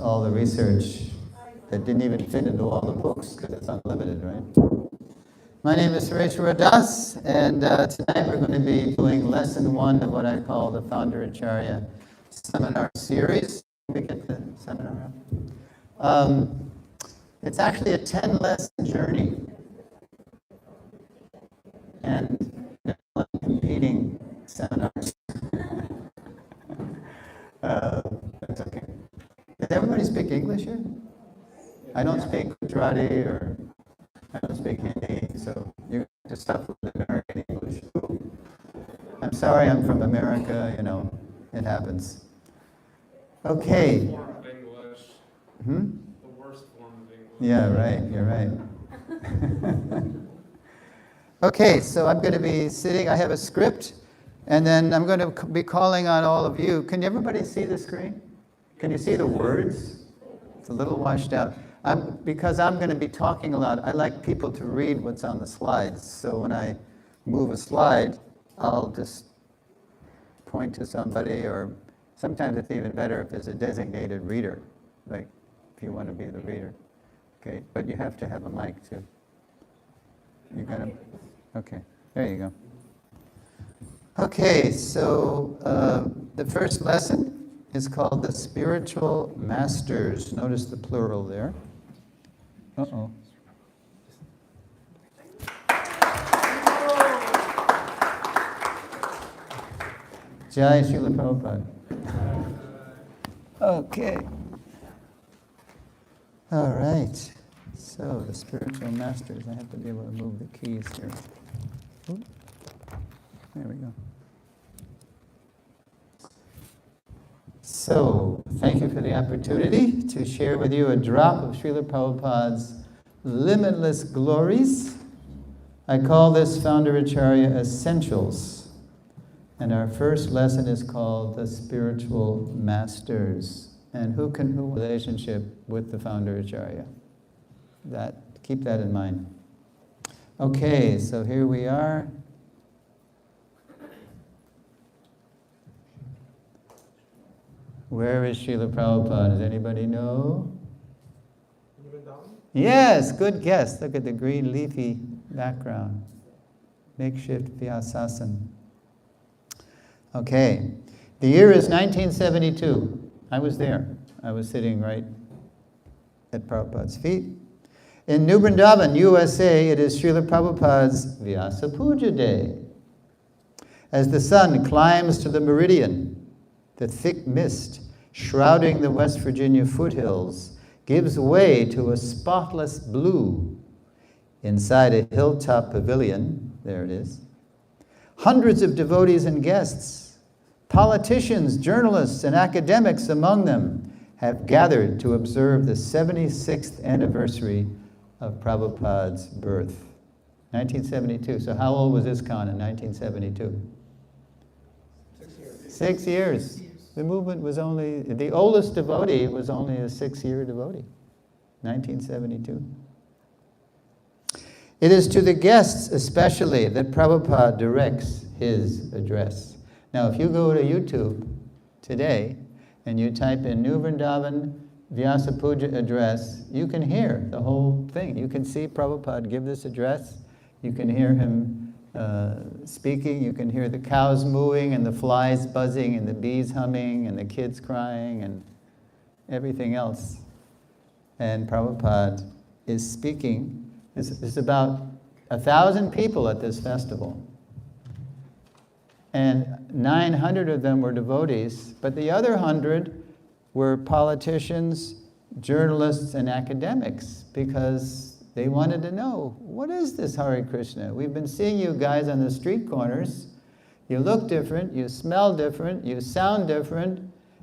all the research that didn't even fit into all the books because it's unlimited, right? My name is Suresvara, and tonight we're going to be doing lesson 1 of what I call the Founder Acharya seminar series. Can we get the seminar up? It's actually a 10-lesson journey, and competing seminars. That's okay. Does everybody speak English here? I don't speak Gujarati or I don't speak Hindi, so you have to stuff with American English. I'm sorry, I'm from America, it happens. Okay. Form of English. The worst form of English. Yeah, right, you're right. Okay, so I'm going to be sitting, I have a script, and then I'm going to be calling on all of you. Can everybody see the screen? Can you see the words? It's a little washed out. Because I'm going to be talking a lot, I like people to read what's on the slides. So when I move a slide, I'll just point to somebody, or sometimes it's even better if there's a designated reader, like if you want to be the reader. Okay, but you have to have a mic too. You got to, okay, there you go. Okay, so the first lesson is called the Spiritual Masters. Notice the plural there. Uh-oh. Jai Srila Prabhupada. Okay. All right. So, the Spiritual Masters. I have to be able to move the keys here. Ooh. There we go. So, thank you for the opportunity to share with you a drop of Srila Prabhupada's limitless glories. I call this Founder Acharya Essentials. And our first lesson is called the Spiritual Masters. And who relationship with the Founder Acharya? Keep that in mind. Okay, so here we are. Where is Srila Prabhupada? Does anybody know? Yes, good guess. Look at the green leafy background. Makeshift Vyasasana. Okay. The year is 1972. I was there. I was sitting right at Prabhupada's feet. In New Vrindavan, USA, it is Srila Prabhupada's Vyasa Puja Day. As the sun climbs to the meridian, the thick mist shrouding the West Virginia foothills gives way to a spotless blue. Inside a hilltop pavilion, there it is, hundreds of devotees and guests, politicians, journalists, and academics among them, have gathered to observe the 76th anniversary of Prabhupada's birth. 1972. So how old was ISKCON in 1972? 6 years. The movement was the oldest devotee was only a 6-year devotee, 1972. It is to the guests especially that Prabhupada directs his address. Now if you go to YouTube today and you type in New Vrindavan Vyasa Puja address, you can hear the whole thing. You can see Prabhupada give this address. You can hear him speaking, you can hear the cows mooing and the flies buzzing and the bees humming and the kids crying and everything else. And Prabhupada is speaking. There's about 1,000 people at this festival. And 900 of them were devotees, but the other 100 were politicians, journalists, and academics, because they wanted to know, what is this Hare Krishna? We've been seeing you guys on the street corners. You look different, you smell different, you sound different,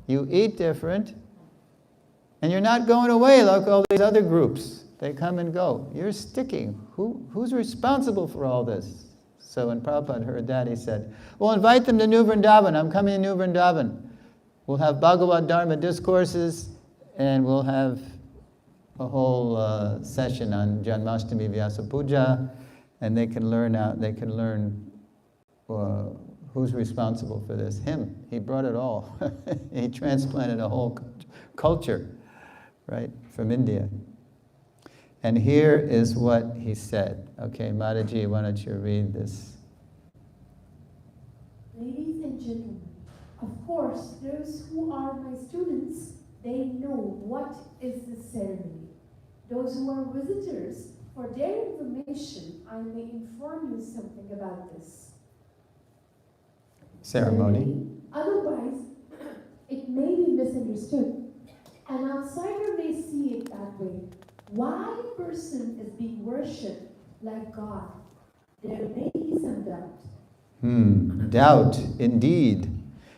you eat different, and you're not going away like all these other groups. They come and go. You're sticking. Who's responsible for all this? So when Prabhupada heard that, he said, well, invite them to New Vrindavan. I'm coming to New Vrindavan. We'll have Bhagavad Dharma discourses, and we'll have a whole session on Janmashtami Vyasa Puja, and they can learn who's responsible for this. Him. He brought it all. He transplanted a whole culture. right, from India. And here is what he said. Okay, Mataji, why don't you read this? Ladies and gentlemen, of course, those who are my students, they know what is this ceremony. Those who are visitors, for their information, I may inform you something about this Ceremony. Otherwise, it may be misunderstood. An outsider may see it that way. Why a person is being worshipped like God? There may be some doubt. Doubt, indeed.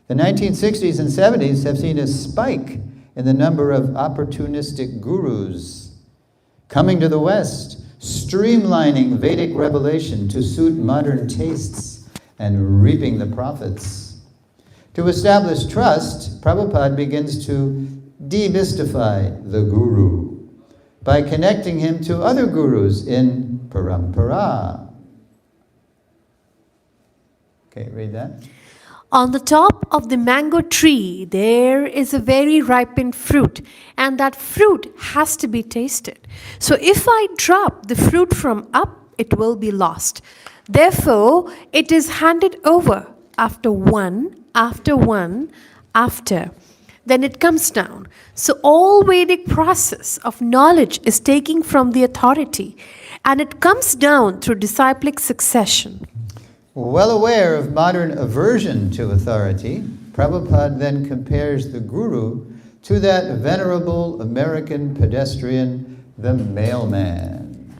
The 1960s and 70s have seen a spike in the number of opportunistic gurus coming to the West, streamlining Vedic revelation to suit modern tastes and reaping the profits. To establish trust, Prabhupada begins to demystify the guru by connecting him to other gurus in parampara. Okay, read that. On the top of the mango tree, there is a very ripened fruit, and that fruit has to be tasted. So if I drop the fruit from up, it will be lost. Therefore, it is handed over after one, after one, after. Then it comes down. So all Vedic process of knowledge is taken from the authority, and it comes down through disciplic succession. Well aware of modern aversion to authority, Prabhupada then compares the guru to that venerable American pedestrian, the mailman.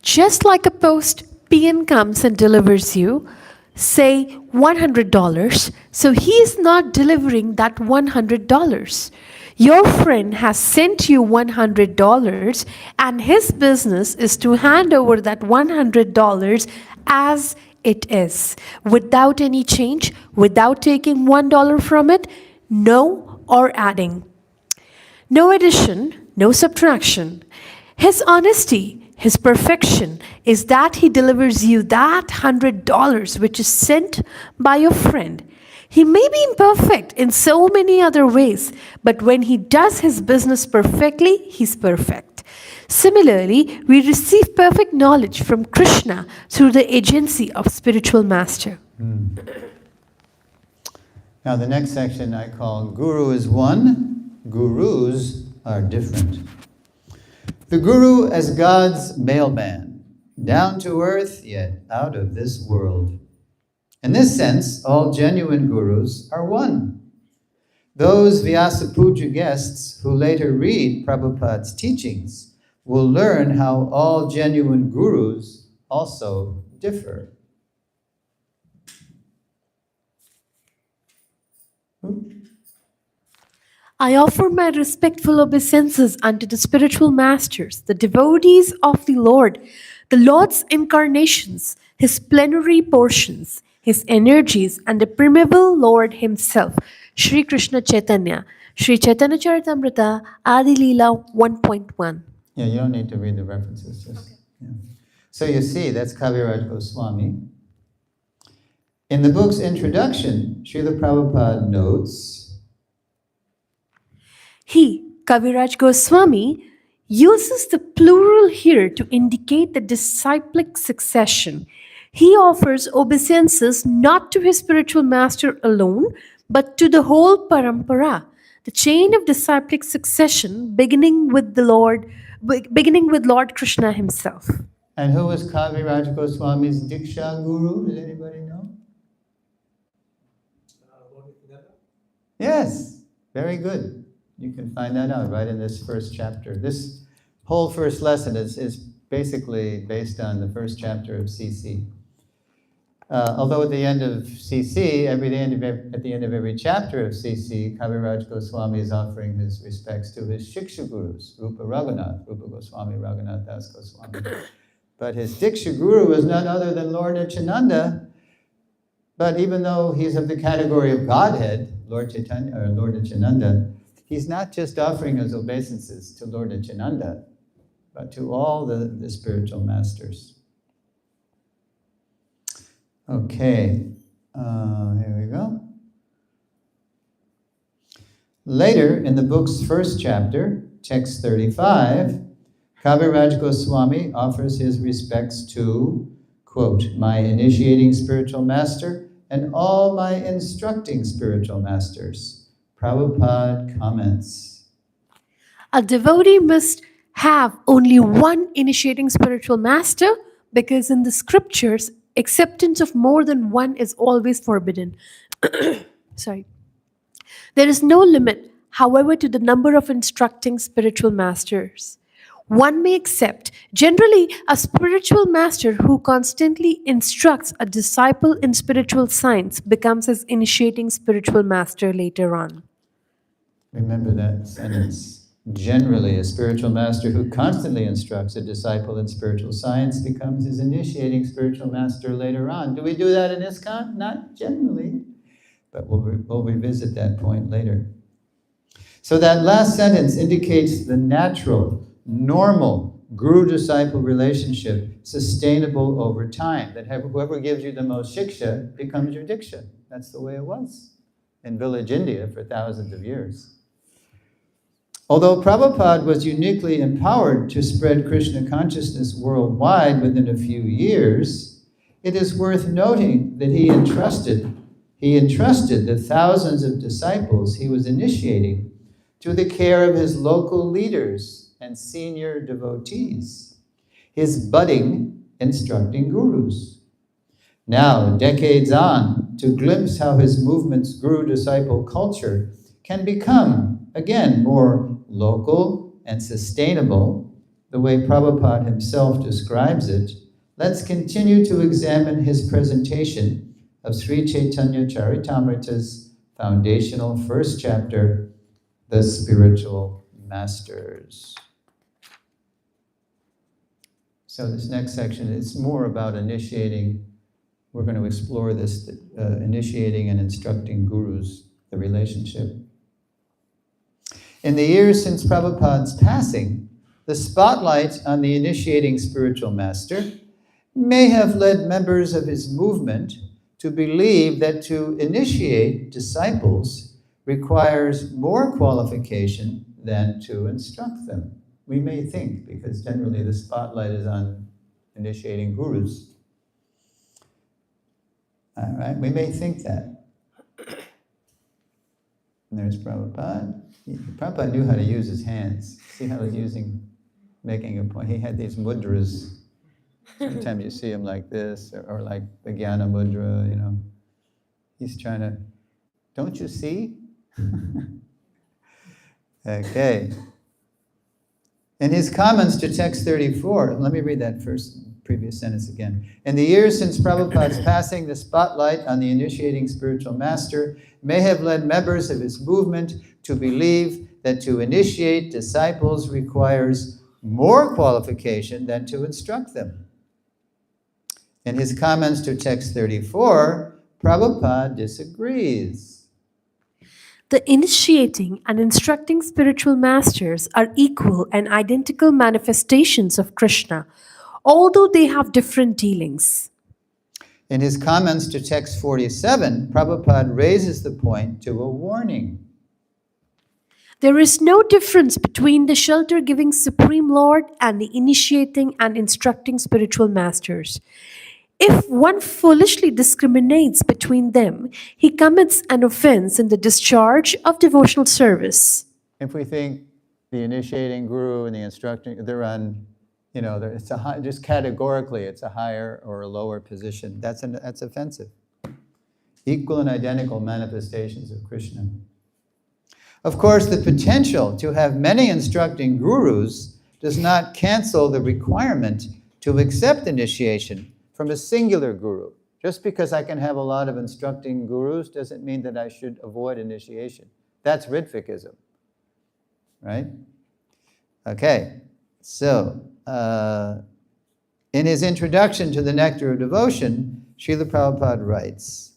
Just like a post PN comes and delivers you, say $100, so he is not delivering that $100. Your friend has sent you $100 and his business is to hand over that $100 as it is, without any change, without taking $1 from it, no or adding. No addition, no subtraction. His honesty, his perfection is that he delivers you that $100 which is sent by your friend. He may be imperfect in so many other ways, but when he does his business perfectly, he's perfect. Similarly, we receive perfect knowledge from Krishna through the agency of spiritual master. Now the next section I call Guru is one, Gurus are different. The Guru as God's mailman, down to earth yet out of this world. In this sense, all genuine gurus are one. Those Vyasa Puja guests who later read Prabhupada's teachings will learn how all genuine gurus also differ. I offer my respectful obeisances unto the spiritual masters, the devotees of the Lord's incarnations, his plenary portions, his energies, and the primeval Lord himself, Sri Krishna Chaitanya, Sri Chaitanya Charitamrita, Adi Leela 1.1. Yeah, you don't need to read the references. Just, yeah. So you see, that's Kaviraj Goswami. In the book's introduction, Srila Prabhupada notes, He, Kaviraj Goswami, uses the plural here to indicate the disciplic succession. He offers obeisances not to his spiritual master alone, but to the whole parampara, the chain of disciplic succession beginning with Lord Krishna himself. and who was Kaviraj Goswami's Diksha Guru? Does anybody know? Yes, very good. You can find that out right in this first chapter. This whole first lesson is basically based on the first chapter of CC. Although at the end of CC, at the end of every chapter of CC, Kaviraj Goswami is offering his respects to his Shiksha Gurus, Rupa Goswami, Raghunath Das Goswami. But his Diksha Guru is none other than Lord Nityananda. But even though he's of the category of Godhead, Lord Chaitanya or Lord Nityananda, he's not just offering his obeisances to Lord Nityananda, but to all the spiritual masters. Okay, here we go. Later, in the book's first chapter, text 35, Kaviraj Goswami offers his respects to, quote, my initiating spiritual master and all my instructing spiritual masters. Prabhupada comments. A devotee must have only one initiating spiritual master because in the scriptures, acceptance of more than one is always forbidden. Sorry. There is no limit, however, to the number of instructing spiritual masters one may accept. Generally, a spiritual master who constantly instructs a disciple in spiritual science becomes his initiating spiritual master later on. Remember that sentence. Generally, a spiritual master who constantly instructs a disciple in spiritual science becomes his initiating spiritual master later on. Do we do that in ISKCON? Not generally, but we'll revisit that point later. So that last sentence indicates the natural, normal guru-disciple relationship sustainable over time, that whoever gives you the most shiksha becomes your diksha. That's the way it was in village India for thousands of years. Although Prabhupada was uniquely empowered to spread Krishna consciousness worldwide within a few years, it is worth noting that he entrusted the thousands of disciples he was initiating to the care of his local leaders and senior devotees, his budding instructing gurus. Now, decades on, to glimpse how his movement's guru-disciple culture can become, again, more local and sustainable, the way Prabhupada himself describes it, let's continue to examine his presentation of Sri Chaitanya Charitamrita's foundational first chapter, The Spiritual Masters. So this next section is more about initiating. We're going to explore this, initiating and instructing gurus, the relationship. In the years since Prabhupada's passing, the spotlight on the initiating spiritual master may have led members of his movement to believe that to initiate disciples requires more qualification than to instruct them. We may think, because generally the spotlight is on initiating gurus. All right, we may think that. And there's Prabhupada. Prabhupada knew how to use his hands. See how he's making a point. He had these mudras. Sometimes you see him like this, or like the Jnana mudra, you know. He's trying to, don't you see? Okay. In his comments to text 34, let me read that previous sentence again. In the years since Prabhupada's passing, the spotlight on the initiating spiritual master may have led members of his movement to believe that to initiate disciples requires more qualification than to instruct them. In his comments to text 34, Prabhupada disagrees. The initiating and instructing spiritual masters are equal and identical manifestations of Krishna, although they have different dealings. In his comments to text 47, Prabhupada raises the point to a warning. There is no difference between the shelter-giving Supreme Lord and the initiating and instructing spiritual masters. If one foolishly discriminates between them, he commits an offense in the discharge of devotional service. If we think the initiating guru and the instructing, they're on, you know, it's just categorically, it's a higher or a lower position. That's offensive. Equal and identical manifestations of Krishna. Of course, the potential to have many instructing gurus does not cancel the requirement to accept initiation from a singular guru. Just because I can have a lot of instructing gurus doesn't mean that I should avoid initiation. That's Ritvikism, right? Okay, so in his introduction to the Nectar of Devotion, Srila Prabhupada writes,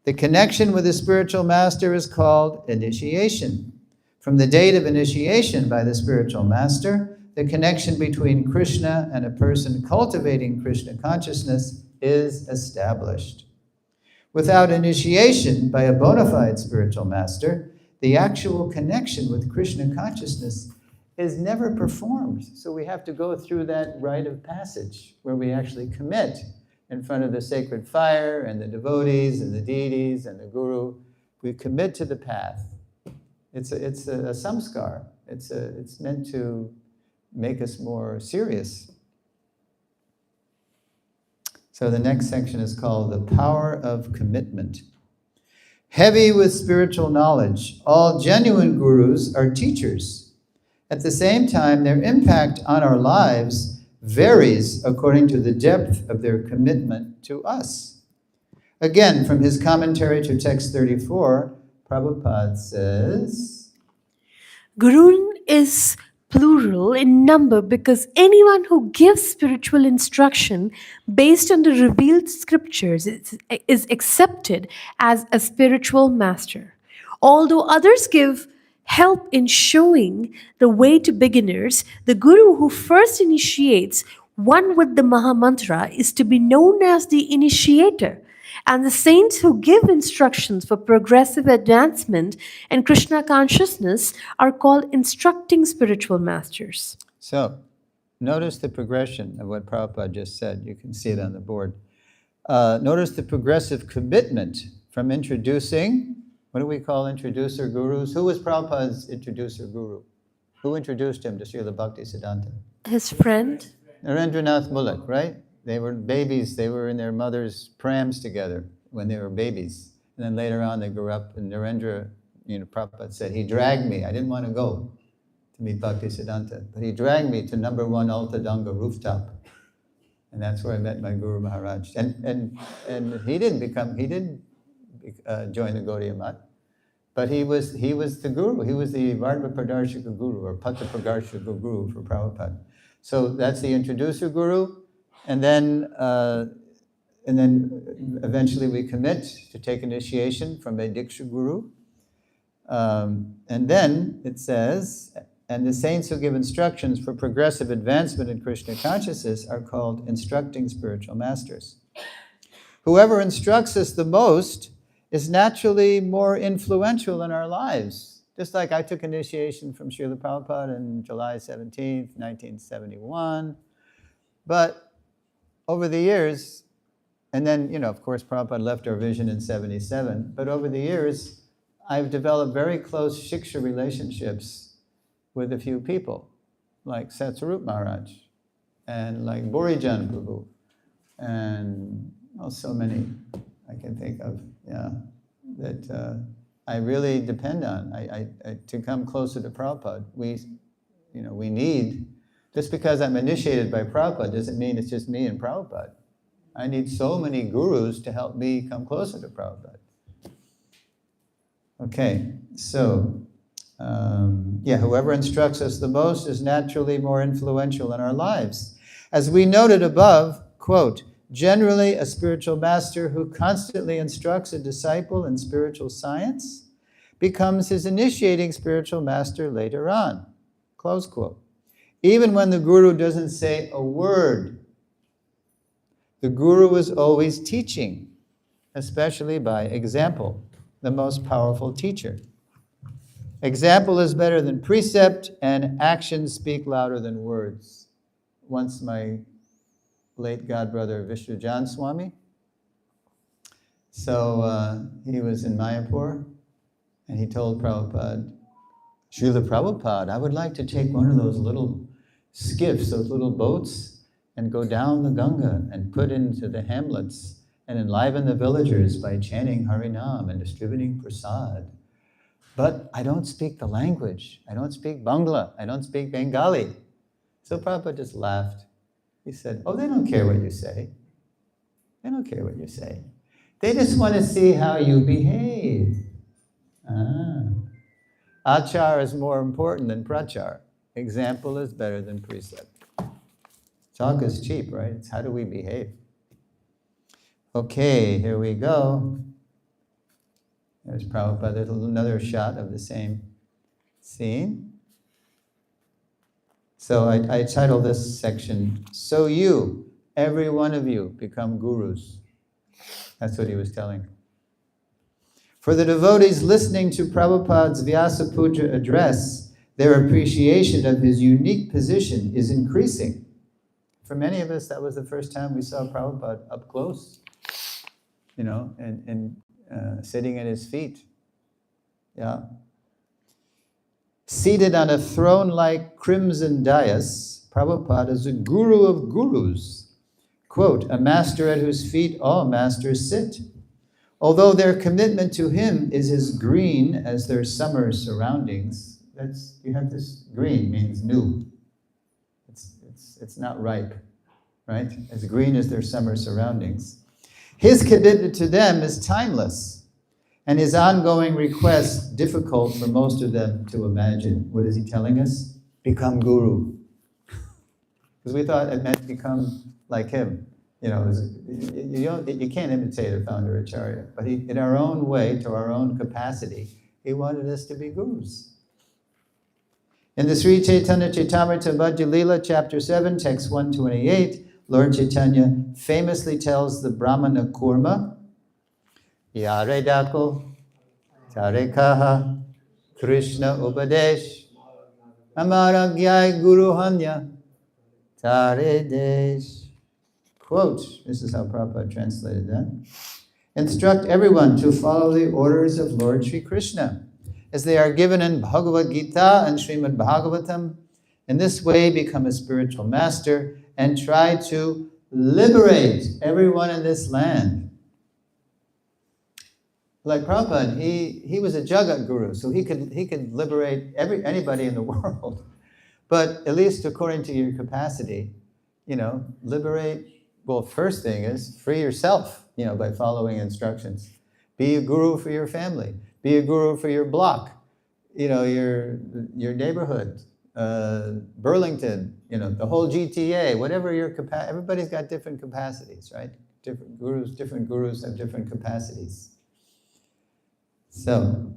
the connection with the spiritual master is called initiation. From the date of initiation by the spiritual master, the connection between Krishna and a person cultivating Krishna consciousness is established. Without initiation by a bona fide spiritual master, the actual connection with Krishna consciousness is never performed. So we have to go through that rite of passage where we actually commit in front of the sacred fire and the devotees and the deities and the guru. We commit to the path. It's a samskar. It's meant to make us more serious. So the next section is called The Power of Commitment. Heavy with spiritual knowledge, all genuine gurus are teachers. At the same time, their impact on our lives varies according to the depth of their commitment to us. Again, from his commentary to text 34, Prabhupada says, Guru is plural in number because anyone who gives spiritual instruction based on the revealed scriptures is accepted as a spiritual master. Although others give help in showing the way to beginners, the guru who first initiates one with the Mahamantra is to be known as the initiator. And the saints who give instructions for progressive advancement and Krishna consciousness are called instructing spiritual masters. So, notice the progression of what Prabhupada just said. You can see it on the board. Notice the progressive commitment from introducing, what do we call introducer gurus? Who was Prabhupada's introducer guru? Who introduced him to Srila Bhaktisiddhanta? His friend? Narendranath Mulak, right? They were babies. They were in their mother's prams together when they were babies. And then later on they grew up, and Narendra, Prabhupada said, he dragged me. I didn't want to go to meet Bhaktisiddhanta, but he dragged me to number 1 Altadanga rooftop. And that's where I met my Guru Maharaj. And he didn't join the Gaudiya Math, but he was the guru. He was the Vardha Pradarshika guru, or Pata Pradarshika guru for Prabhupada. So that's the introducer guru. And then eventually we commit to take initiation from a Diksha Guru. And then it says, and the saints who give instructions for progressive advancement in Krishna consciousness are called instructing spiritual masters. Whoever instructs us the most is naturally more influential in our lives. Just like I took initiation from Srila Prabhupada on July 17th, 1971. But over the years, and then, of course, Prabhupada left our vision in 77, but over the years, I've developed very close Shiksha relationships with a few people, like Satsarup Maharaj, and like Borijan Prabhu, and so many I can think of, that I really depend on. To come closer to Prabhupada, we need. Just because I'm initiated by Prabhupada doesn't mean it's just me and Prabhupada. I need so many gurus to help me come closer to Prabhupada. Okay, so, whoever instructs us the most is naturally more influential in our lives. As we noted above, quote, generally a spiritual master who constantly instructs a disciple in spiritual science becomes his initiating spiritual master later on, close quote. Even when the guru doesn't say a word, the guru is always teaching, especially by example, the most powerful teacher. Example is better than precept, and actions speak louder than words. Once my late godbrother Vishnujan Swami, he was in Mayapur, and he told Prabhupada, Srila Prabhupada, I would like to take one of those little skiffs, those little boats, and go down the Ganga and put into the hamlets and enliven the villagers by chanting Harinam and distributing prasad. But I don't speak the language. I don't speak Bangla. I don't speak Bengali. So Prabhupada just laughed. He said, oh, they don't care what you say. They don't care what you say. They just want to see how you behave. Achar is more important than prachar. Example is better than precept. Talk is cheap, right? It's how do we behave? Okay, here we go. There's Prabhupada, another shot of the same scene. So I titled this section, So You, Every One of You, Become Gurus. That's what he was telling. For the devotees listening to Prabhupada's Vyasa Puja address, their appreciation of his unique position is increasing. For many of us, that was the first time we saw Prabhupada up close, and sitting at his feet. Yeah. Seated on a throne-like crimson dais, Prabhupada is a guru of gurus. Quote, a master at whose feet all masters sit. Although their commitment to him is as green as their summer surroundings, you have this green means new. It's not ripe, right? As green as their summer surroundings. His commitment to them is timeless, and his ongoing request difficult for most of them to imagine. What is he telling us? Become guru. Because we thought it meant become like him. You can't imitate a founder acharya, but in our own way, to our own capacity, he wanted us to be gurus. In the Sri Chaitanya Chaitamrita Bhajya Leela, chapter 7, text 128, Lord Chaitanya famously tells the Brahmana Kurma, Yare Dako, Tare Kaha, Krishna Upadesh, Amara Gyai Guru Hanya, Tare Desh. Quote, this is how Prabhupada translated that. Instruct everyone to follow the orders of Lord Sri Krishna, as they are given in Bhagavad Gita and Srimad Bhagavatam. In this way, become a spiritual master and try to liberate everyone in this land. Like Prabhupada, he was a Jagat Guru, so he could liberate anybody in the world. But at least according to your capacity, liberate. Well, first thing is free yourself, by following instructions. Be a guru for your family. Be a guru for your block, your neighborhood, Burlington, the whole GTA, whatever your capacity. Everybody's got different capacities, right? Different gurus have different capacities. So,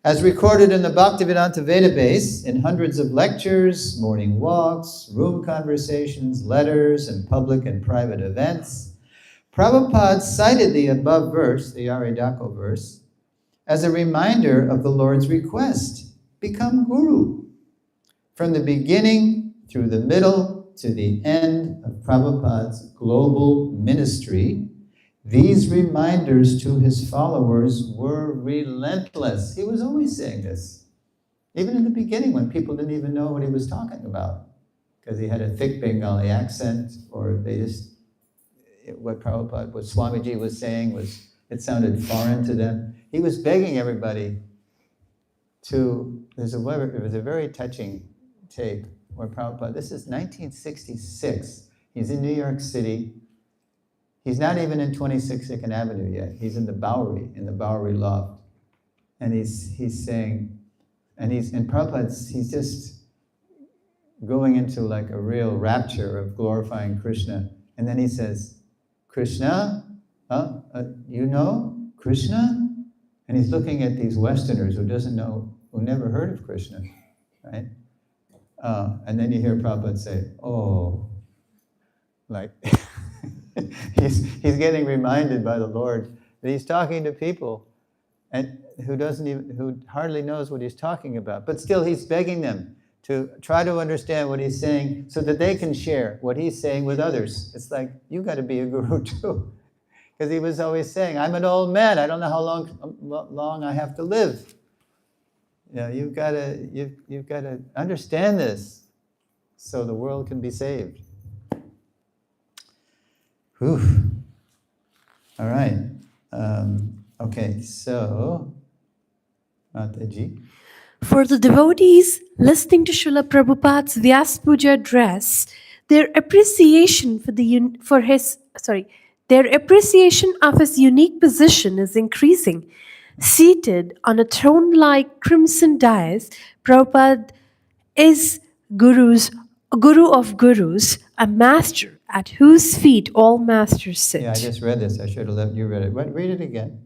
as recorded in the Bhaktivedanta Vedabase, in hundreds of lectures, morning walks, room conversations, letters, and public and private events, Prabhupada cited the above verse, the Yaredako verse, as a reminder of the Lord's request, become guru. From the beginning through the middle to the end of Prabhupada's global ministry, these reminders to his followers were relentless. He was always saying this. Even in the beginning when people didn't even know what he was talking about. Because he had a thick Bengali accent, or what Swamiji was saying it sounded foreign to them. He was begging everybody it was a very touching tape where Prabhupada, this is 1966, he's in New York City. He's not even in 26 Second Avenue yet. He's in the Bowery loft. And he's saying, and Prabhupada's, he's just going into like a real rapture of glorifying Krishna. And then he says, Krishna? You know Krishna? And he's looking at these Westerners who never heard of Krishna, right? And then you hear Prabhupada say, oh, like, he's getting reminded by the Lord that he's talking to people and who hardly knows what he's talking about. But still he's begging them to try to understand what he's saying so that they can share what he's saying with others. It's like, you got to be a guru too. Because he was always saying, I'm an old man, I don't know how long I have to live. You've got to understand this so the world can be saved. Whew. All right. Okay, so, Mataji. For the devotees listening to Srila Prabhupada's Vyas Puja address, their appreciation their appreciation of his unique position is increasing. Seated on a throne-like crimson dais, Prabhupada is Guru of gurus, a master at whose feet all masters sit. Yeah, I just read this. I should have let you read it. Read it again.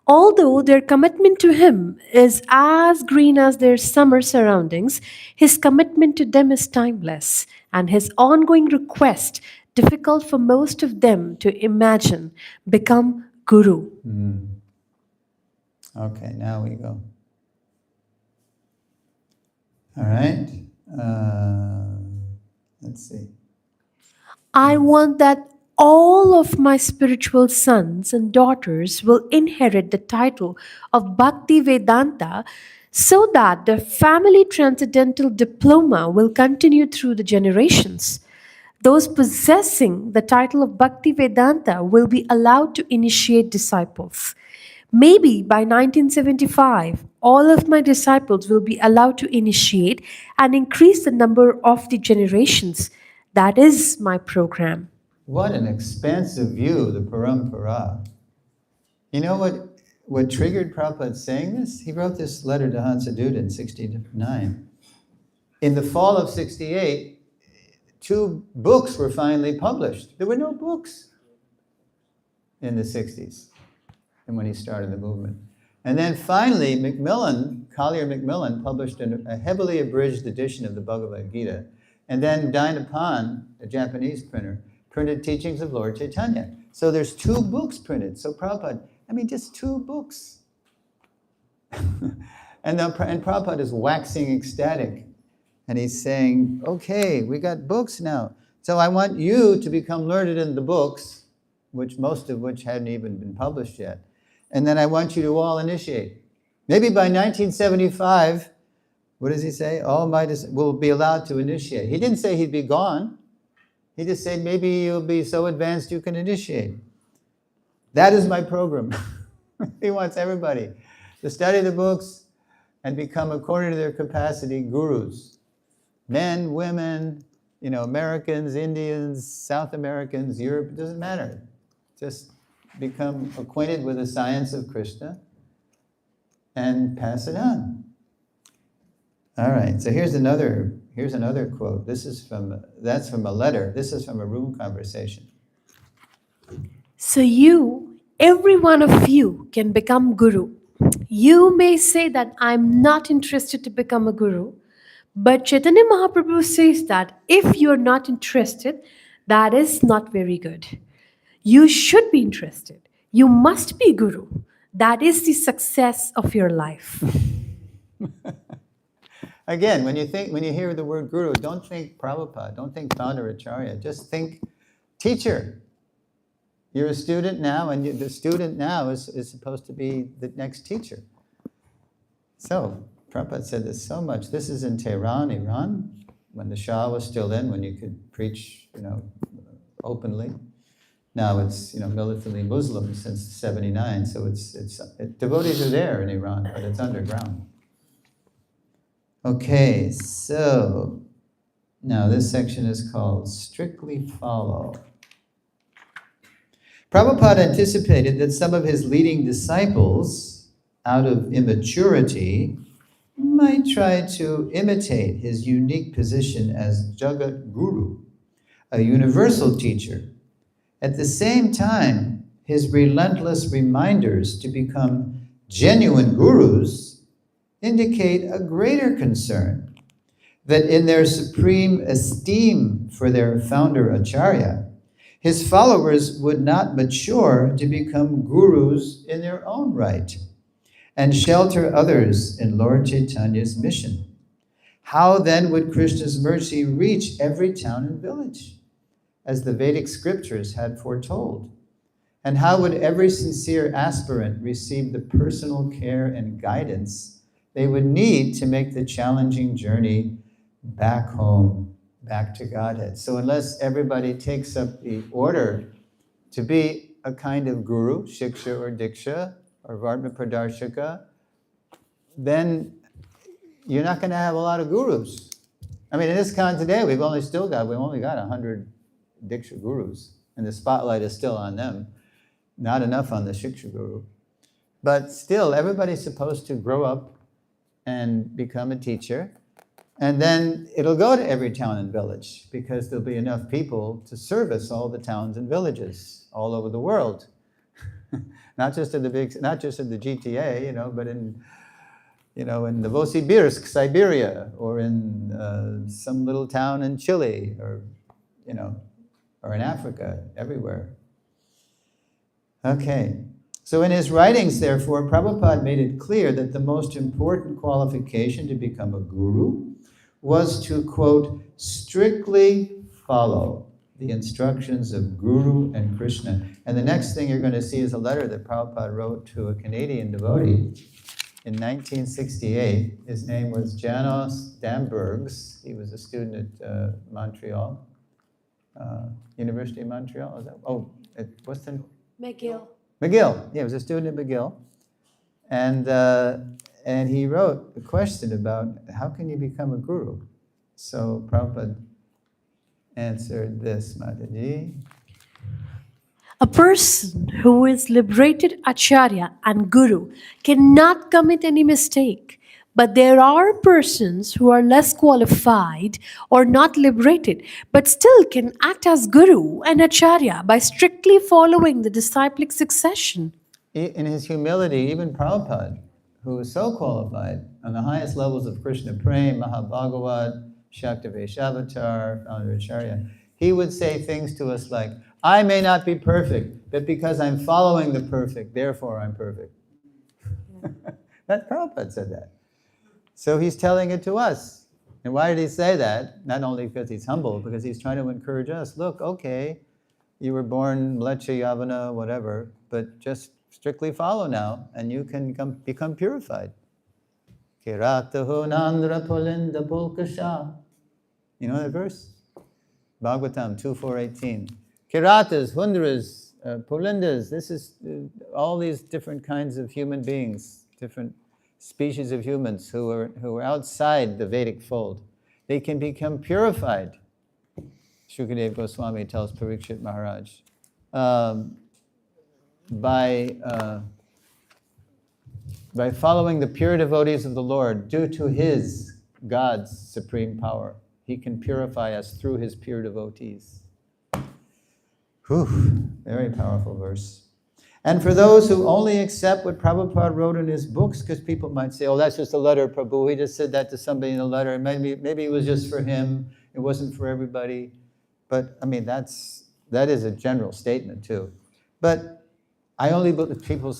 Although their commitment to him is as green as their summer surroundings, his commitment to them is timeless, and his ongoing request, difficult for most of them to imagine, become Guru. Okay, now we go. All right. Let's see. I want that all of my spiritual sons and daughters will inherit the title of Bhakti Vedanta so that the family transcendental diploma will continue through the generations. Those possessing the title of Bhakti Vedanta will be allowed to initiate disciples. Maybe by 1975, all of my disciples will be allowed to initiate and increase the number of the generations. That is my program. What an expansive view, the Parampara. You know what triggered Prabhupada saying this? He wrote this letter to Hansaduta in 69. In the fall of 68, 2 books were finally published. There were no books in the 60s and when he started the movement. And then finally, Collier Macmillan published a heavily abridged edition of the Bhagavad Gita. And then Dinapan, a Japanese printer, printed Teachings of Lord Chaitanya. So there's 2 books printed. So Prabhupada, just 2 books. and Prabhupada is waxing ecstatic. And he's saying, okay, we got books now. So I want you to become learned in the books, most of which hadn't even been published yet. And then I want you to all initiate. Maybe by 1975, what does he say? All my will be allowed to initiate. He didn't say he'd be gone. He just said maybe you'll be so advanced you can initiate. That is my program. He wants everybody to study the books and become, according to their capacity, gurus. Men, women, Americans, Indians, South Americans, Europe, it doesn't matter. Just become acquainted with the science of Krishna and pass it on. All right, so here's another quote. That's from a letter. This is from a room conversation. So every one of you can become guru. You may say that I'm not interested to become a guru, but Chaitanya Mahaprabhu says that if you're not interested, that is not very good. You should be interested. You must be guru. That is the success of your life. Again, when you hear the word guru, don't think Prabhupada, don't think founder Acharya, just think teacher. You're a student now, and the student now is supposed to be the next teacher. So, Prabhupada said this so much. This is in Tehran, Iran, when the Shah was still in, when you could preach, openly. Now it's, militantly Muslim since 79, so devotees are there in Iran, but it's underground. Okay, so now this section is called Strictly Follow. Prabhupada anticipated that some of his leading disciples, out of immaturity, might try to imitate his unique position as Jagat Guru, a universal teacher. At the same time, his relentless reminders to become genuine gurus indicate a greater concern that in their supreme esteem for their founder Acharya, his followers would not mature to become gurus in their own right and shelter others in Lord Chaitanya's mission. How then would Krishna's mercy reach every town and village, as the Vedic scriptures had foretold? And how would every sincere aspirant receive the personal care and guidance they would need to make the challenging journey back home, back to Godhead? So unless everybody takes up the order to be a kind of guru, shiksha or diksha, or vartma pradarshaka, then you're not going to have a lot of gurus. In ISKCON today, we've only got 100 diksha gurus, and the spotlight is still on them. Not enough on the shiksha guru. But still, everybody's supposed to grow up and become a teacher, and then it'll go to every town and village, because there'll be enough people to service all the towns and villages all over the world. Not just in the GTA, but in Novosibirsk, Siberia, or in some little town in Chile, or in Africa, everywhere. Okay, So in his writings, therefore, Prabhupada made it clear that the most important qualification to become a guru was to, quote, strictly follow the instructions of Guru and Krishna. And the next thing you're going to see is a letter that Prabhupada wrote to a Canadian devotee in 1968. His name was Janos Dambergs. He was a student at Montreal, University of Montreal. Is that? Oh, what's the? McGill. McGill. Yeah, he was a student at McGill. And he wrote a question about how can you become a guru? So Prabhupada answered this, Mataji. A person who is liberated Acharya and Guru cannot commit any mistake. But there are persons who are less qualified or not liberated, but still can act as Guru and Acharya by strictly following the disciplic succession. In his humility, even Prabhupada, who is so qualified on the highest levels of Krishna Prem, Mahabhagavat, Shaktaveshavatar, founder Acharya, he would say things to us like, I may not be perfect, but because I'm following the perfect, therefore I'm perfect. That Prabhupada said that. So he's telling it to us. And why did he say that? Not only because he's humble, because he's trying to encourage us. Look, okay, you were born Mlecha Yavana, whatever, but just strictly follow now, and you can become purified. Kiratahu nandra pulinda pulkasha. You know that verse? Bhagavatam 2.4.18. Kiratas, Hundras, Pulindas, this is all these different kinds of human beings, different species of humans who are outside the Vedic fold. They can become purified. Shukadeva Goswami tells Parikshit Maharaj, by following the pure devotees of the Lord, due to his, God's supreme power. He can purify us through his pure devotees. Whew, very powerful verse. And for those who only accept what Prabhupada wrote in his books, because people might say, oh, that's just a letter, Prabhu. He just said that to somebody in a letter. Maybe it was just for him. It wasn't for everybody. But, I mean, that is a general statement, too. But I only believe what's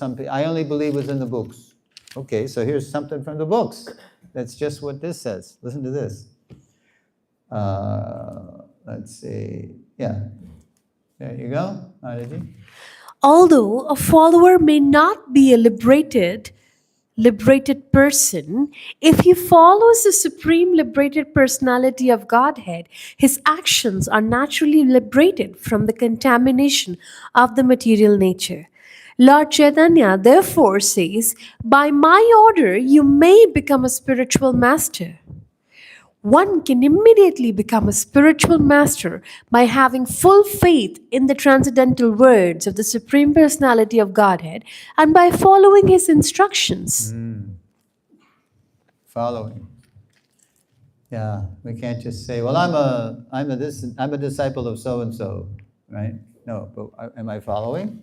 in the books. Okay, so here's something from the books. That's just what this says. Listen to this. Let's see. Yeah. There you go. Aditi. Although a follower may not be a liberated person, if he follows the supreme liberated personality of Godhead, his actions are naturally liberated from the contamination of the material nature. Lord Chaitanya therefore says, by my order you may become a spiritual master. One can immediately become a spiritual master by having full faith in the transcendental words of the Supreme Personality of Godhead and by following his instructions. Following. Yeah, we can't just say, well, I'm a disciple of so and so, right? No, but am I following?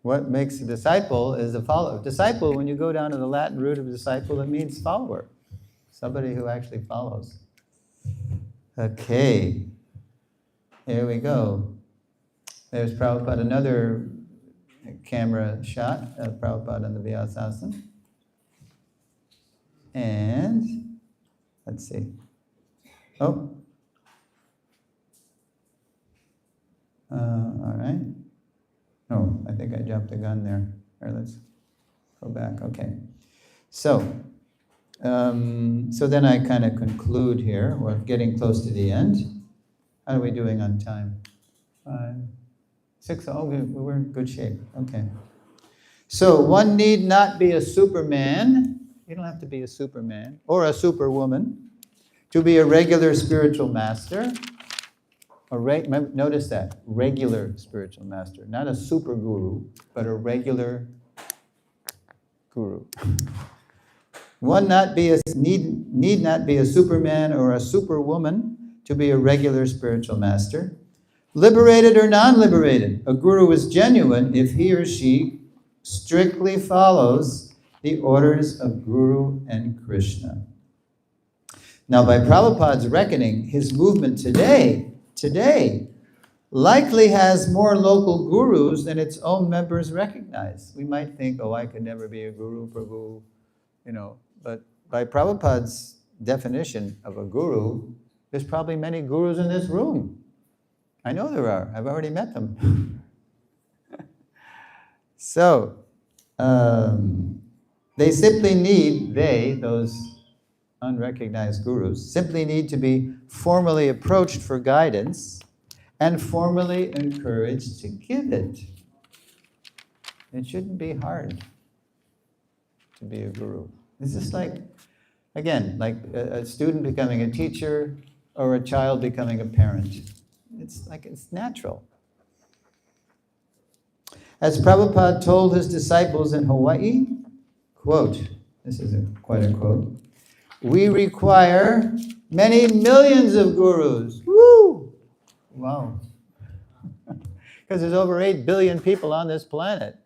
What makes a disciple is a follower. Disciple, when you go down to the Latin root of disciple, it means follower. Somebody who actually follows. Okay. Here we go. There's Prabhupada, another camera shot of Prabhupada on the Vyasasana. And, let's see. Oh. All right. Oh, I think I jumped the gun there. All right, let's go back. Okay. So then I kind of conclude here. We're getting close to the end. How are we doing on time? 5, 6. Oh, we're in good shape. Okay. So one need not be a Superman. You don't have to be a Superman or a Superwoman to be a regular spiritual master. Notice that, regular spiritual master, not a super guru, but a regular guru. One need not be a Superman or a Superwoman to be a regular spiritual master. Liberated or non-liberated, a guru is genuine if he or she strictly follows the orders of Guru and Krishna. Now, by Prabhupada's reckoning, his movement today likely has more local gurus than its own members recognize. We might think, oh, I could never be a guru, Prabhu, but by Prabhupada's definition of a guru, there's probably many gurus in this room. I know there are. I've already met them. So, they simply need, those unrecognized gurus, simply need to be formally approached for guidance and formally encouraged to give it. It shouldn't be hard to be a guru. This is like, again, like a student becoming a teacher or a child becoming a parent. It's natural. As Prabhupada told his disciples in Hawaii, quote, this is quite a quote, "We require many millions of gurus." Woo! Wow. Because there's over 8 billion people on this planet.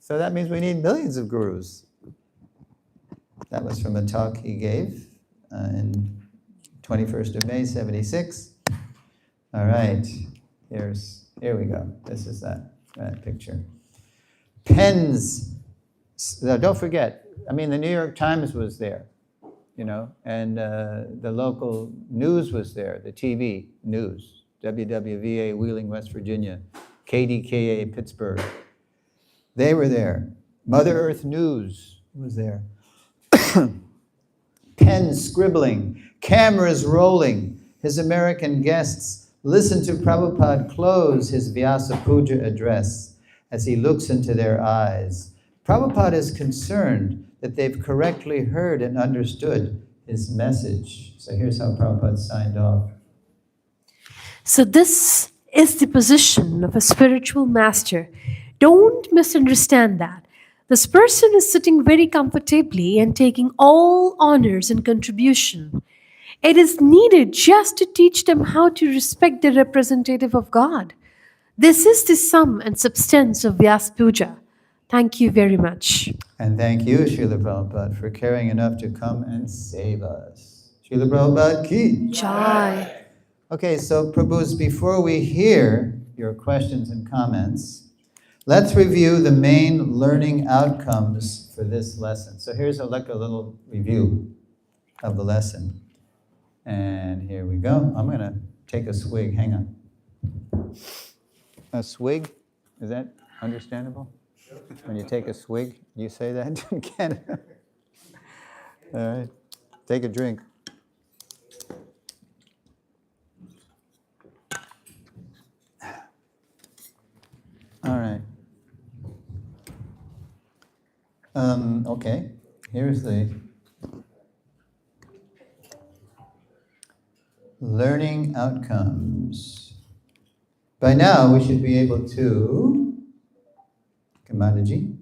So that means we need millions of gurus. That was from a talk he gave in 21st of May, 76. All right, here we go. This is that picture. Pens. Don't forget, the New York Times was there, and the local news was there, the TV news, WWVA Wheeling, West Virginia, KDKA Pittsburgh. They were there. Mother Earth News was there. Pens scribbling, cameras rolling. His American guests listen to Prabhupada close his Vyasa Puja address as he looks into their eyes. Prabhupada is concerned that they've correctly heard and understood his message. So here's how Prabhupada signed off. So this is the position of a spiritual master. Don't misunderstand that. This person is sitting very comfortably and taking all honors and contribution. It is needed just to teach them how to respect the representative of God. This is the sum and substance of Vyas Puja. Thank you very much. And thank you, Srila Prabhupada, for caring enough to come and save us. Srila Prabhupada ki Jai. Okay, so Prabhus, before we hear your questions and comments, let's review the main learning outcomes for this lesson. So here's a little review of the lesson. And here we go. I'm going to take a swig. Hang on. A swig? Is that understandable? When you take a swig, you say that in Canada? All right. Take a drink. All right. Okay. Here's the learning outcomes. By now, we should be able to, Kamadaji.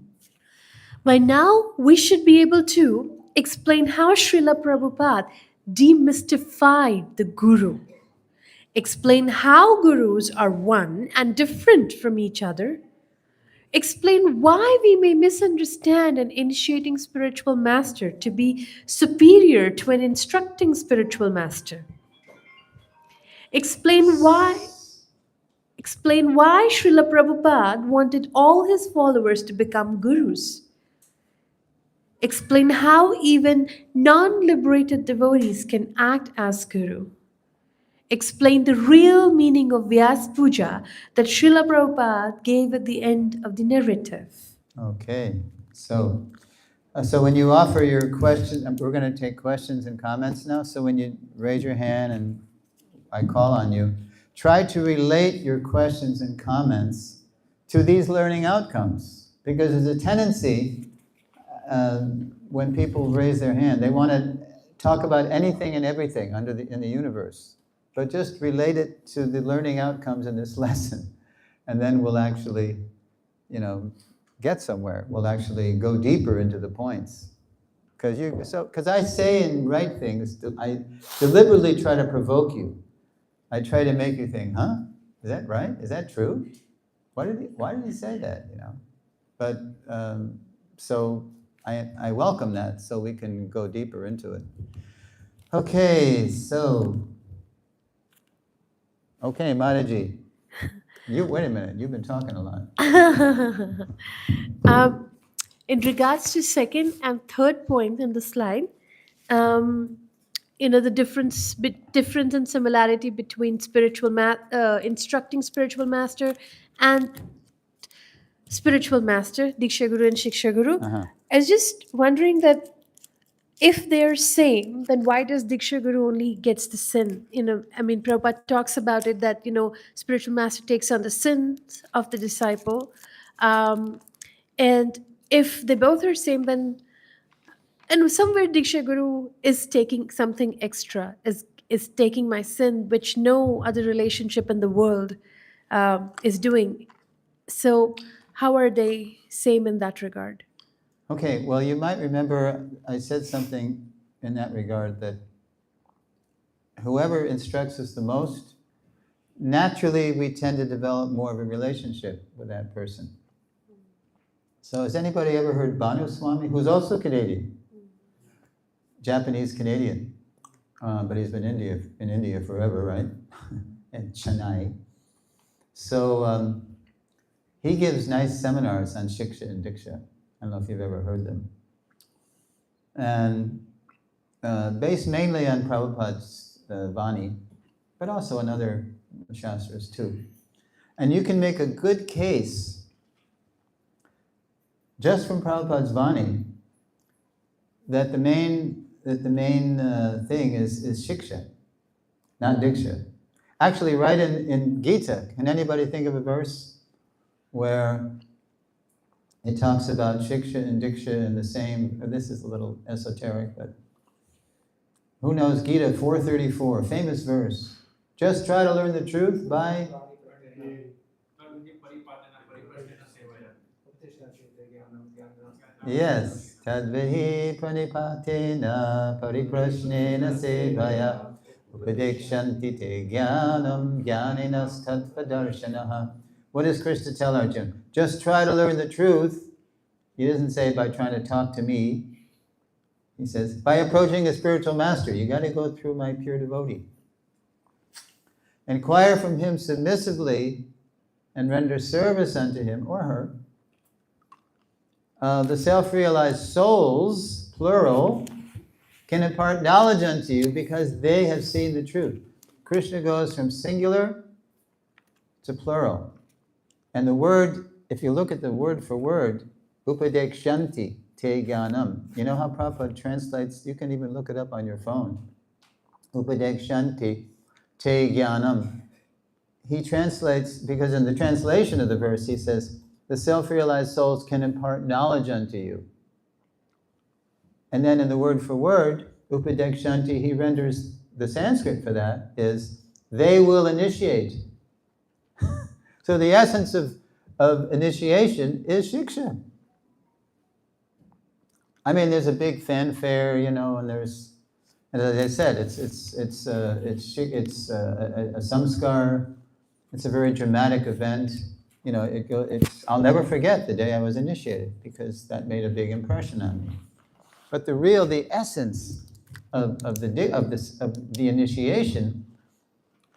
By now, we should be able to explain how Srila Prabhupada demystified the Guru. Explain how Gurus are one and different from each other. Explain why we may misunderstand an initiating spiritual master to be superior to an instructing spiritual master. Explain why Srila Prabhupada wanted all his followers to become gurus. Explain how even non-liberated devotees can act as guru. Explain the real meaning of Vyas Puja that Srila Prabhupada gave at the end of the narrative. Okay, so when you offer your question, we're going to take questions and comments now. So when you raise your hand and I call on you, try to relate your questions and comments to these learning outcomes. Because there's a tendency, when people raise their hand, they want to talk about anything and everything in the universe. But just relate it to the learning outcomes in this lesson. And then we'll actually, get somewhere. We'll actually go deeper into the points. Because I say and write things, I deliberately try to provoke you. I try to make you think, huh? Is that right? Is that true? Why did he say that? But so I welcome that, so we can go deeper into it. Okay, so Okay, Mataji. Wait a minute, you've been talking a lot. In regards to second and third point in the slide, um, the difference and similarity between instructing spiritual master and spiritual master, Diksha Guru and Shiksha Guru. Uh-huh. I was just wondering that if they're same, then why does Diksha Guru only gets the sin? Prabhupada talks about it that, spiritual master takes on the sins of the disciple. And if they both are same, then, and somewhere Diksha Guru is taking something extra, is taking my sin, which no other relationship in the world is doing. So how are they same in that regard? Okay, well, you might remember I said something in that regard, that whoever instructs us the most, naturally we tend to develop more of a relationship with that person. So has anybody ever heard Bhanu Swami, who's also Canadian? Japanese Canadian, but he's been in India forever, right? In Chennai. So he gives nice seminars on Shiksha and Diksha. I don't know if you've ever heard them. And based mainly on Prabhupada's Vani, but also on other Shastras too. And you can make a good case just from Prabhupada's Vani that the main thing is Shiksha, not Diksha. Actually, right in Gita, can anybody think of a verse where it talks about Shiksha and Diksha in the same, this is a little esoteric, but who knows Gita 4:34, famous verse. Just try to learn the truth by... Yes. Tadvihi pranipatena pariprashnena sevaya upadekshanti te jnanam jnaninas tattvadarshanaha. What does Krishna tell Arjuna? Just try to learn the truth. He doesn't say by trying to talk to me. He says, by approaching a spiritual master, you got to go through my pure devotee. Inquire from him submissively and render service unto him or her. The self-realized souls, plural, can impart knowledge unto you because they have seen the truth. Krishna goes from singular to plural. And the word, if you look at the word for word, upadekshanti te jnanam. You know how Prabhupada translates? You can even look it up on your phone. Upadekshanti te jnanam. He translates, because in the translation of the verse, he says, the self-realized souls can impart knowledge unto you. And then in the word for word, upadekshanti, he renders the Sanskrit for that is, they will initiate. So the essence of initiation is shiksha. I mean, there's a big fanfare, and as I said, it's a samskar. It's a very dramatic event. I'll never forget the day I was initiated because that made a big impression on me. But the essence of the initiation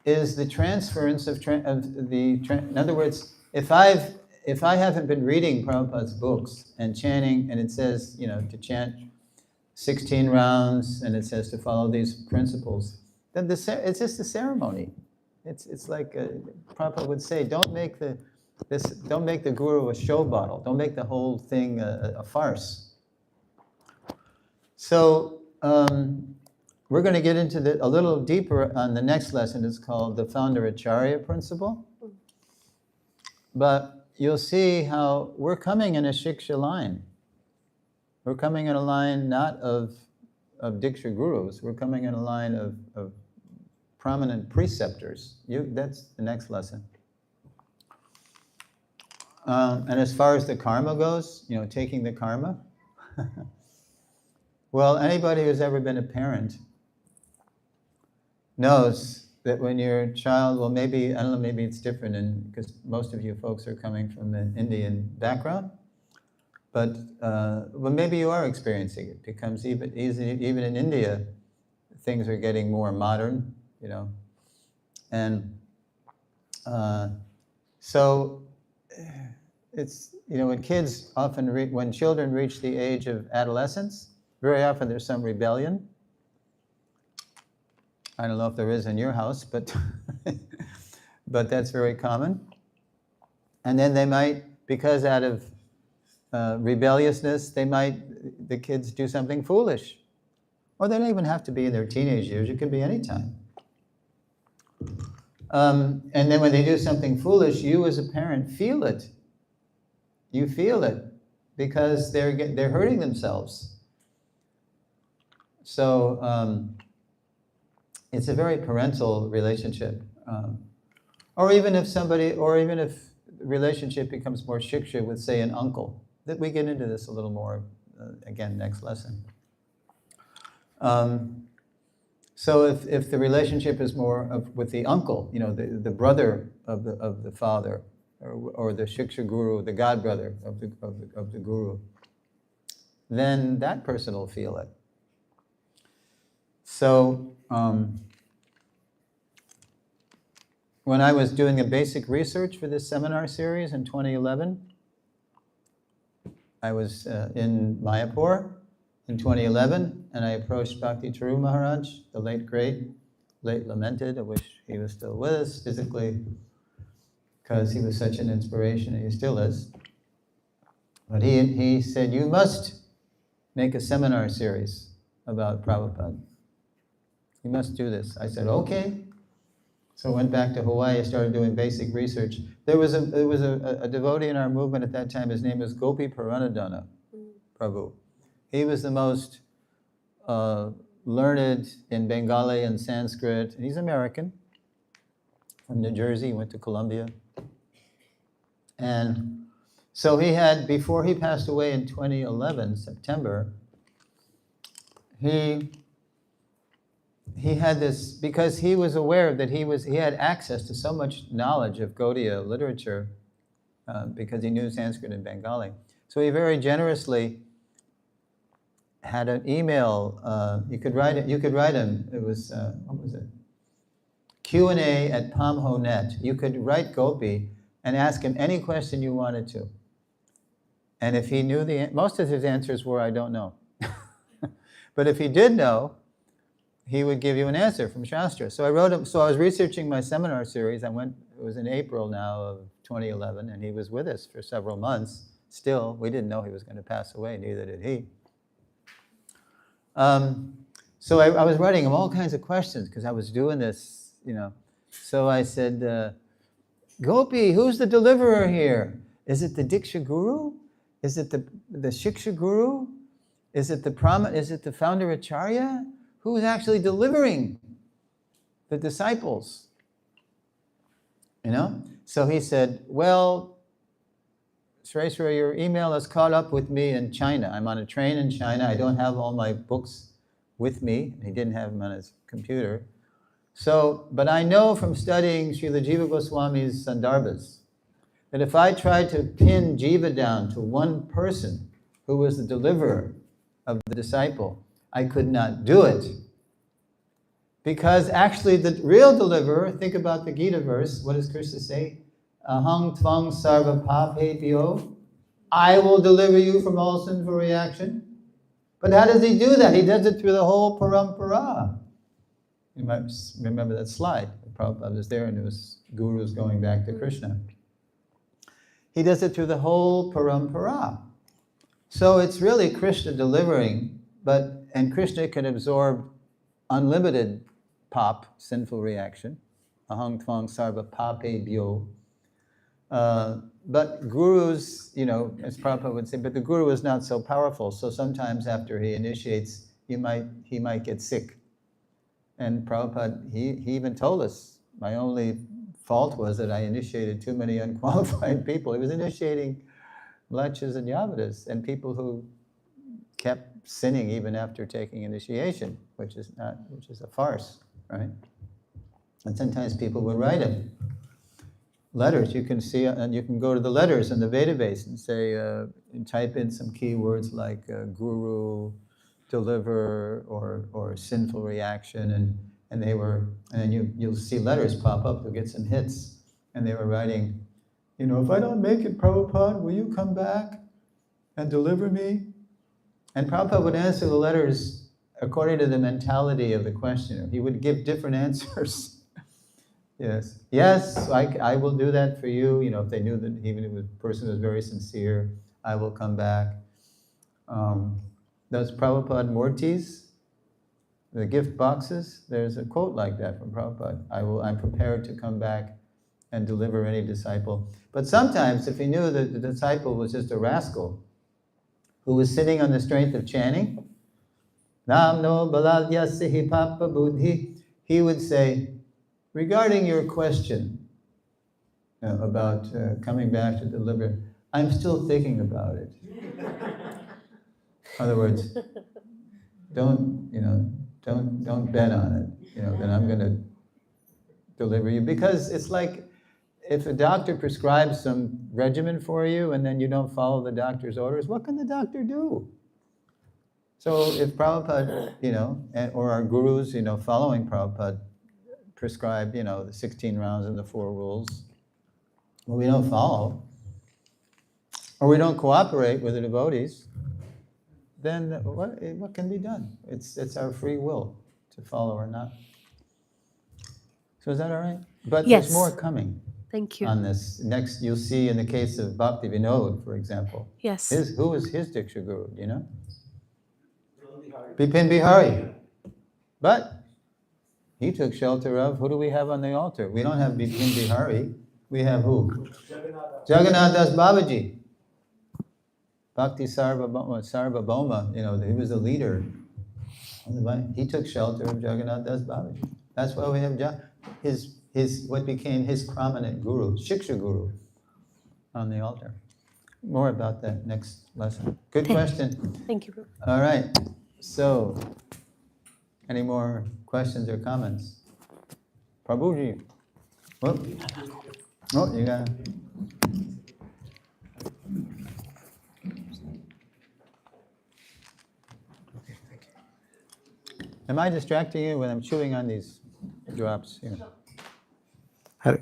is the transference in other words, if I haven't been reading Prabhupada's books and chanting, and it says, to chant 16 rounds, and it says to follow these principles, then it's just a ceremony. It's like Prabhupada would say, don't make the guru a show bottle. Don't make the whole thing a farce. So we're going to get into a little deeper on the next lesson. It's called the Founder Acharya Principle. But you'll see how we're coming in a shiksha line. We're coming in a line not of Diksha gurus. We're coming in a line of prominent preceptors. That's the next lesson. And as far as the karma goes, taking the karma. Well, anybody who's ever been a parent knows that when your child, well, maybe, I don't know, maybe it's different because most of you folks are coming from an Indian background, but well, maybe you are experiencing it. It becomes even in India, things are getting more modern, and So it's, when kids often, when children reach the age of adolescence, very often there's some rebellion. I don't know if there is in your house, but but that's very common. And then they might, because out of rebelliousness, the kids do something foolish. Or they don't even have to be in their teenage years, it could be any time. And then when they do something foolish, you as a parent feel it. You feel it because they're hurting themselves. So it's a very parental relationship. Or even if the relationship becomes more shiksha with, say, an uncle. That we get into this a little more again next lesson. So if the relationship is more with the uncle, the brother of the father, or the shiksha guru, the god brother of the guru, then that person will feel it. So when I was doing a basic research for this seminar series in 2011, I was in Mayapur in 2011, and I approached Bhakti Taru Maharaj, the late great, late lamented. I wish he was still with us physically, because he was such an inspiration, and he still is. But he said, you must make a seminar series about Prabhupada. You must do this. I said, okay. So I went back to Hawaii, started doing basic research. There was a devotee in our movement at that time. His name was Gopi Paranadhana Prabhu. He was the most learned in Bengali and Sanskrit. He's American, from New Jersey. He went to Columbia. And so he had, before he passed away in 2011, September, he had this, because he was aware that he had access to so much knowledge of Gaudiya literature, because he knew Sanskrit and Bengali. So he very generously had an email. You could write him. It was what was it? Q&A at Palmho.net. You could write Gopi and ask him any question you wanted to. And if he knew most of his answers were, I don't know. But if he did know, he would give you an answer from Shastra. So I was researching my seminar series. It was in April now of 2011, and he was with us for several months. Still, we didn't know he was going to pass away, neither did he. So I was writing him all kinds of questions, because I was doing this, So I said, Gopi, who's the deliverer here? Is it the Diksha Guru? Is it the Shiksha Guru? Is it the founder Acharya? Who's actually delivering the disciples? So he said, well, Suresvara, your email is caught up with me in China. I'm on a train in China. I don't have all my books with me. He didn't have them on his computer. So, but I know from studying Srila Jiva Goswami's Sandarbhas that if I tried to pin Jiva down to one person who was the deliverer of the disciple, I could not do it. Because actually the real deliverer, think about the Gita verse, what does Krishna say? Aham tvang sarva papebhyo, I will deliver you from all sinful reaction. But how does he do that? He does it through the whole parampara. You might remember that slide. Prabhupada was there and it was gurus going back to Krishna. He does it through the whole parampara. So it's really Krishna delivering, and Krishna can absorb unlimited sinful reaction. Aham tvang sarva papebhyo. But gurus, as Prabhupada would say, but the guru is not so powerful. So sometimes after he initiates, he might get sick. And Prabhupada, he even told us, my only fault was that I initiated too many unqualified people. He was initiating Mlechas and Yavadas, and people who kept sinning even after taking initiation, which is a farce, right? And sometimes people would write him letters. You can see, and you can go to the letters in the database and say, and type in some keywords like guru, deliver, or sinful reaction, and then you'll see letters pop up. You'll get some hits, and they were writing, if I don't make it, Prabhupada, will you come back and deliver me? And Prabhupada would answer the letters according to the mentality of the questioner. He would give different answers. Yes, I will do that for you. If they knew that even if the person was very sincere, I will come back. Those Prabhupada Murtis, the gift boxes, there's a quote like that from Prabhupada. I'm prepared to come back and deliver any disciple. But sometimes, if he knew that the disciple was just a rascal who was sitting on the strength of chanting, Nam no baladya sihi papa buddhi, he would say, regarding your question about coming back to deliver, I'm still thinking about it. In other words, don't bet on it, that I'm going to deliver you. Because it's like if a doctor prescribes some regimen for you and then you don't follow the doctor's orders, what can the doctor do? So if Prabhupada, or our gurus, following Prabhupada, prescribe, the 16 rounds and the 4 rules, well, we don't follow, or we don't cooperate with the devotees, then what can be done? It's our free will to follow or not. So is that all right? But Yes. There's more coming. Thank you. On this. Next, you'll see in the case of Bhakti Vinod, for example. Yes. Who was his Diksha Guru, do you know? Bipin Bihari. But he took shelter of, who do we have on the altar? We don't have Bipin Bihari. We have who? Jagannath Das Babaji. Bhakti Sarvabhauma, he was the leader. He took shelter of Jagannath Das Babaji. That's why we have what became his prominent guru, Shiksha Guru, on the altar. More about that next lesson. Good question. Thank you, Prabhu. All right. So, any more questions or comments? Prabhuji. You got it. Am I distracting you when I'm chewing on these drops? Hare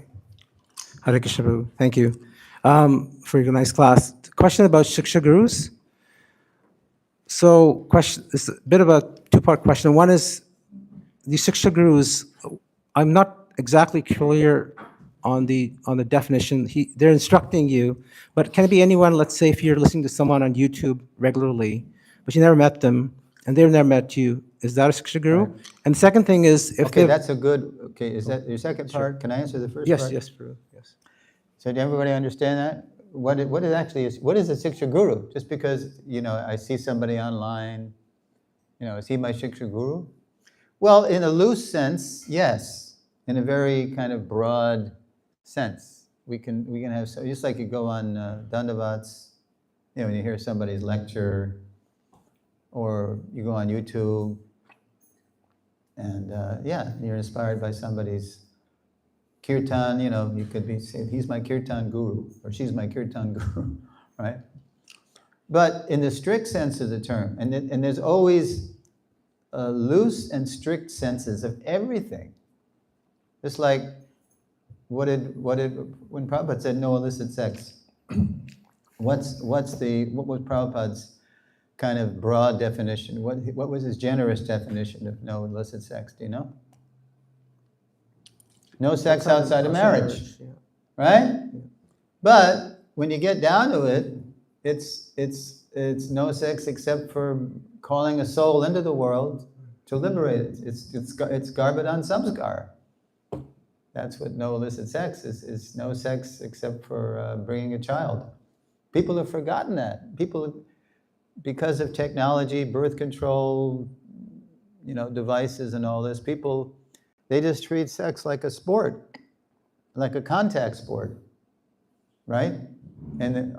Krishna Prabhu. Thank you for your nice class. Question about Shiksha Gurus. So, it's a bit of a two-part question. One is, the Shiksha Gurus, I'm not exactly clear on the definition. They're instructing you, but can it be anyone, let's say if you're listening to someone on YouTube regularly, but you never met them, and they've never met you, is that a Shiksha Guru? Right. And the second thing is, if Okay, that's a good, is that your second part? Can I answer the first part? Yes, Prabhu, yes. So did everybody understand that? What is a Shiksha Guru? Just because, I see somebody online, is he my Shiksha Guru? Well, in a loose sense, yes. In a very kind of broad sense. We can have, just like you go on Dandavats, when you hear somebody's lecture, or you go on YouTube, and you're inspired by somebody's kirtan, you could be saying, he's my kirtan guru, or she's my kirtan guru, right? But in the strict sense of the term, and there's always loose and strict senses of everything. Just like when Prabhupada said no illicit sex, what was Prabhupada's kind of broad definition? What was his generous definition of no illicit sex? Do you know? No sex outside of marriage, right? But when you get down to it, it's no sex except for calling a soul into the world to liberate it. It's garbadhan samskar. That's what no illicit sex is no sex except for bringing a child. People have forgotten that. People, because of technology, birth control, devices and all this, they just treat sex like a sport, like a contact sport, right? And then,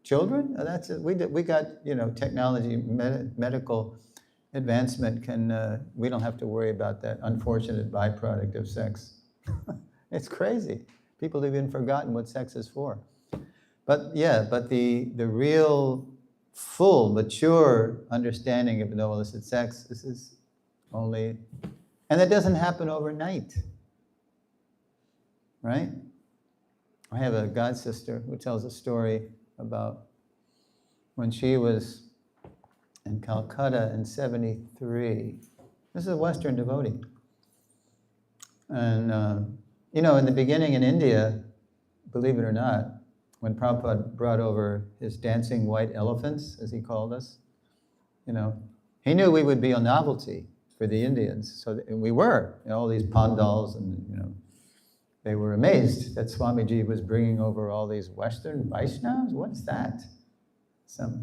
children? That's it. We got, technology, medical advancement we don't have to worry about that unfortunate byproduct of sex. It's crazy. People have even forgotten what sex is for. But the real, full, mature understanding of no illicit sex, this is only, and that doesn't happen overnight, right? I have a god sister who tells a story about when she was in Calcutta in 73. This is a Western devotee. And, in the beginning in India, believe it or not, when Prabhupada brought over his dancing white elephants, as he called us, he knew we would be a novelty for the Indians. So and we were, all these pandals, and, they were amazed that Swamiji was bringing over all these Western Vaishnavas. What's that?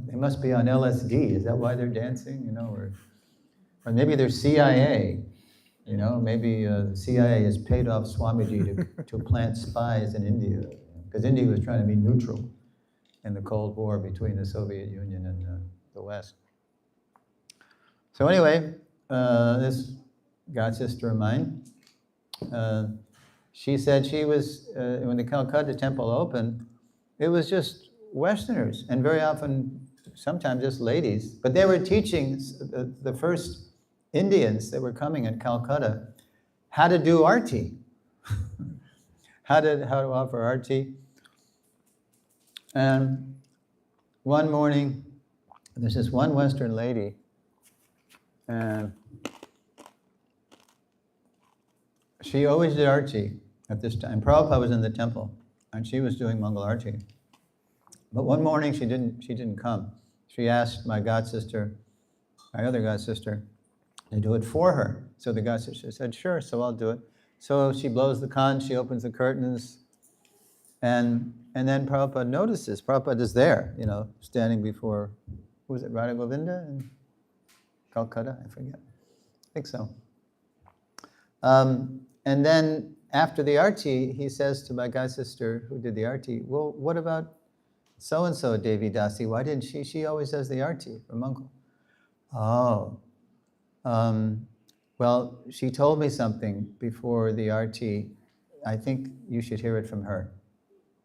They must be on LSD. Is that why they're dancing? Or maybe they're CIA. Maybe the CIA has paid off Swamiji to plant spies in India, because India was trying to be neutral in the Cold War between the Soviet Union and the West. So anyway, this god sister of mine, she said she was, when the Calcutta temple opened, it was just Westerners, and very often, sometimes just ladies, but they were teaching the first Indians that were coming in Calcutta how to do arti, how to offer arti. And one morning, there's this one Western lady, and she always did arti at this time. Prabhupada was in the temple, and she was doing Mangal arti. But one morning she didn't come. She asked my god sister, my other god sister, to do it for her. So the god sister said, sure, so I'll do it. So she blows the conch, she opens the curtains, and then Prabhupada notices. Prabhupada is there, standing before, who was it, Radha Govinda in Calcutta? I forget. I think so. And then after the arti, he says to my god sister who did the arti, well, what about so-and-so Devi Dasi? Why didn't she? She always does the arti for Mangal. Oh. Well, she told me something before the arti. I think you should hear it from her.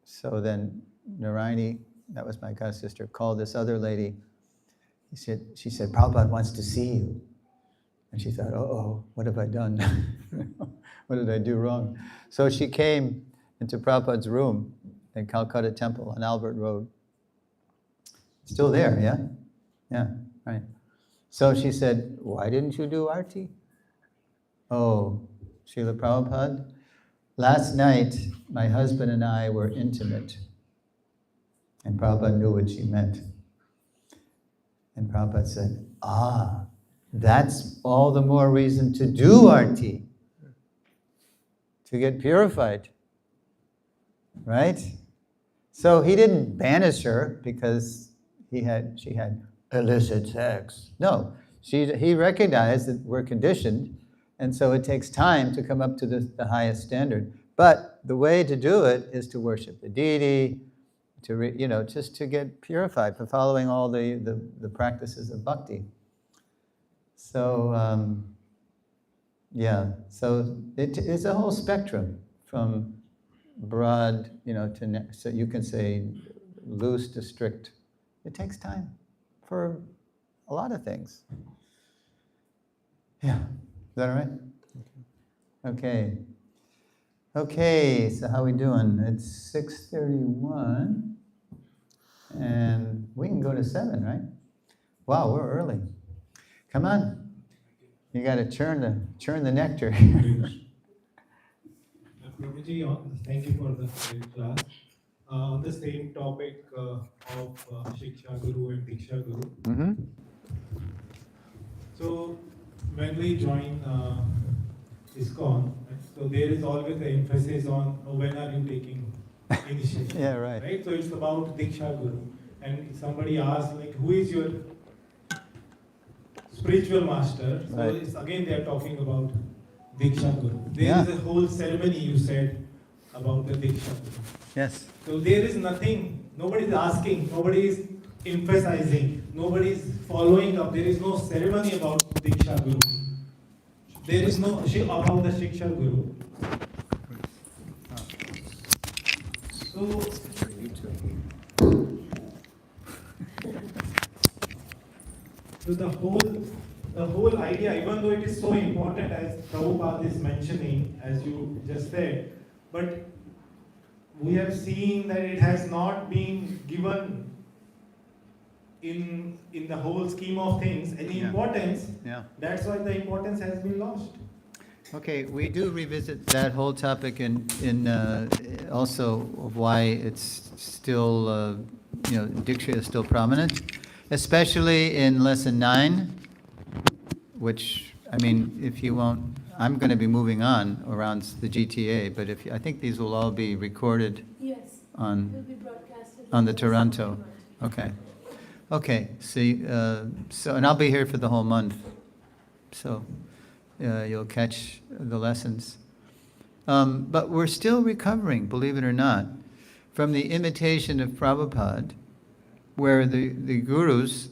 So then Narayani, that was my god sister, called this other lady. She said, Prabhupada wants to see you. And she thought, uh-oh, what have I done? What did I do wrong? So she came into Prabhupada's room in Calcutta Temple on Albert Road. Still there, yeah? Yeah, right. So she said, why didn't you do arti? Oh, Srila Prabhupada, last night my husband and I were intimate. And Prabhupada knew what she meant. And Prabhupada said, that's all the more reason to do arti, to get purified, right? So he didn't banish her because she had illicit sex. No, he recognized that we're conditioned, and so it takes time to come up to the highest standard. But the way to do it is to worship the deity, just to get purified, for following all the practices of bhakti. So, so it's a whole spectrum from broad, so you can say loose to strict. It takes time for a lot of things. Yeah, is that all right? Okay. Okay, so how we doing? It's 6:31, and we can go to 7, right? Wow, we're early. Come on. You got to churn the nectar. Prabhuji, thank you for the great class. On the same topic of Shiksha Guru and Diksha Guru. Mm-hmm. So when we join ISKCON, so there is always the emphasis on when are you taking initiation. Yeah, right. Right. So it's about Diksha Guru, and somebody asked who is your spiritual master? So Right. it's again they are talking about Diksha Guru. There is a whole ceremony you said about the Diksha Guru. Yes. So there is nothing, nobody is asking, nobody is emphasizing, nobody is following up. There is no ceremony about Diksha Guru. There is no about the Shiksha Guru. So the whole idea, even though it is so important as Prabhupada is mentioning, as you just said, but we have seen that it has not been given in the whole scheme of things any Yeah. importance. Yeah. That's why the importance has been lost. Okay, we do revisit that whole topic in also of why it's still, Diksha is still prominent, especially in lesson 9, which, I mean, if you won't, I'm going to be moving on around the GTA, but I think these will all be recorded Yes, will on, be broadcasted. on the Toronto. Okay. Okay, so, and I'll be here for the whole month, so you'll catch the lessons. But we're still recovering, believe it or not, from the imitation of Prabhupada, where the gurus,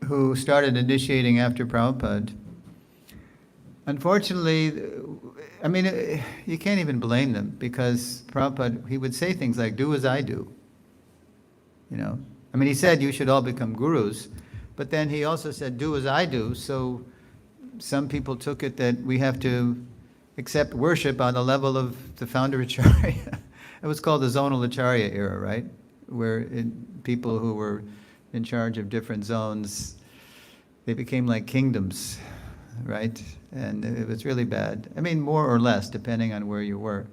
who started initiating after Prabhupada, unfortunately, I mean, you can't even blame them, because Prabhupada, he would say things like, do as I do. I mean, he said you should all become gurus, but then he also said, do as I do, so some people took it that we have to accept worship on the level of the founder Acharya. It was called the zonal Acharya era, right? Where people who were in charge of different zones, they became like kingdoms, right? And it was really bad. I mean, more or less, depending on where you were.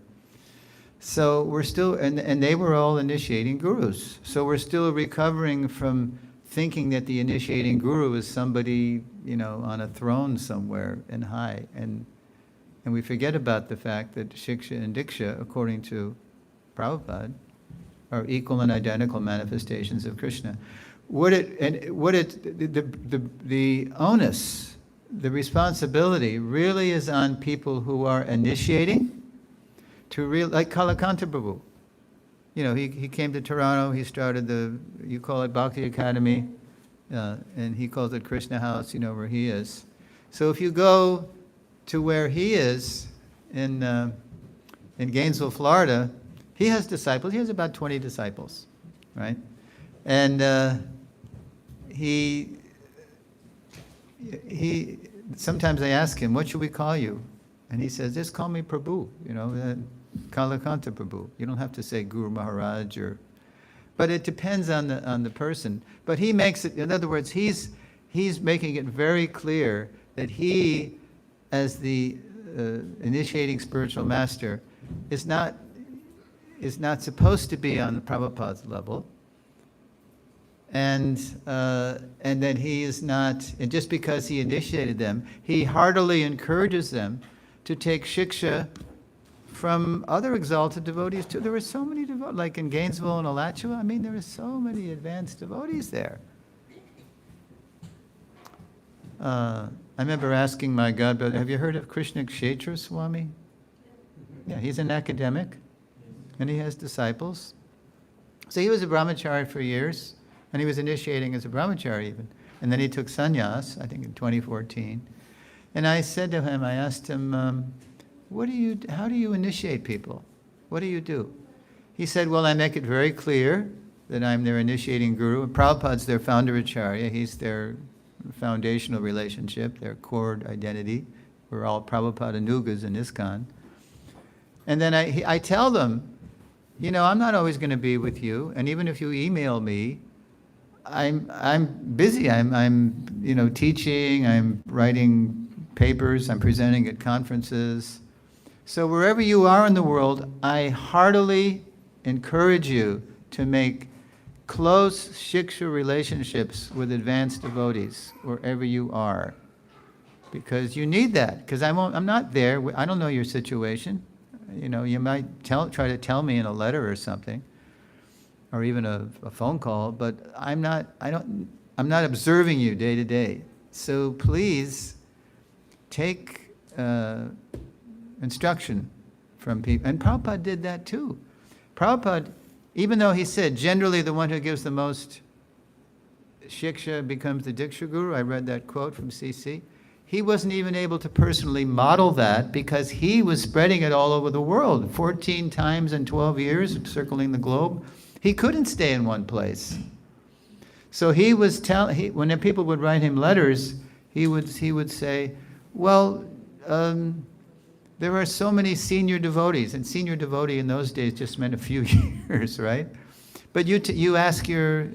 So we're still, and they were all initiating gurus. So we're still recovering from thinking that the initiating guru is somebody, on a throne somewhere and high. And we forget about the fact that Shiksha and Diksha, according to Prabhupada, are equal and identical manifestations of Krishna. The onus, the responsibility really is on people who are initiating, like Kalakanta Prabhu. He came to Toronto, he started you call it Bhakti Academy, and he calls it Krishna House, where he is. So if you go to where he is in Gainesville, Florida, he has disciples. He has about 20 disciples, right? And he sometimes I ask him, what should we call you? And he says, just call me Prabhu, Kalakanta Prabhu. You don't have to say Guru Maharaj but it depends on the person. But he makes it, in other words, he's making it very clear that he, as the initiating spiritual master, is not supposed to be on the Prabhupada's level, and that he is not, and just because he initiated them, he heartily encourages them to take shiksha from other exalted devotees too. There were so many devotees, like in Gainesville and Alachua, I mean, there were so many advanced devotees there. I remember asking my godbrother, have you heard of Krishna Kshetra Swami? Yeah, he's an academic, and he has disciples. So he was a brahmachari for years, and he was initiating as a brahmachari even. And then he took sannyas, I think in 2014. And I said to him, I asked him, how do you initiate people? What do you do? He said, well, I make it very clear that I'm their initiating guru. And Prabhupada's their founder acharya. He's their foundational relationship, their core identity. We're all Prabhupada Nugas in ISKCON. And then I tell them, I'm not always going to be with you. And even if you email me, I'm busy. I'm teaching. I'm writing papers. I'm presenting at conferences. So wherever you are in the world, I heartily encourage you to make close shiksha relationships with advanced devotees wherever you are, because you need that. Because I'm not there. I don't know your situation. You might try to tell me in a letter or something, or even a phone call. But I'm not observing you day to day. So please take instruction from people. And Prabhupada did that too. Prabhupada, even though he said generally the one who gives the most shiksha becomes the Diksha Guru, I read that quote from CC, he wasn't even able to personally model that because he was spreading it all over the world, 14 times in 12 years, circling the globe. He couldn't stay in one place. So he was when people would write him letters, he would say, well, there are so many senior devotees, and senior devotee in those days just meant a few years, right? But you ask your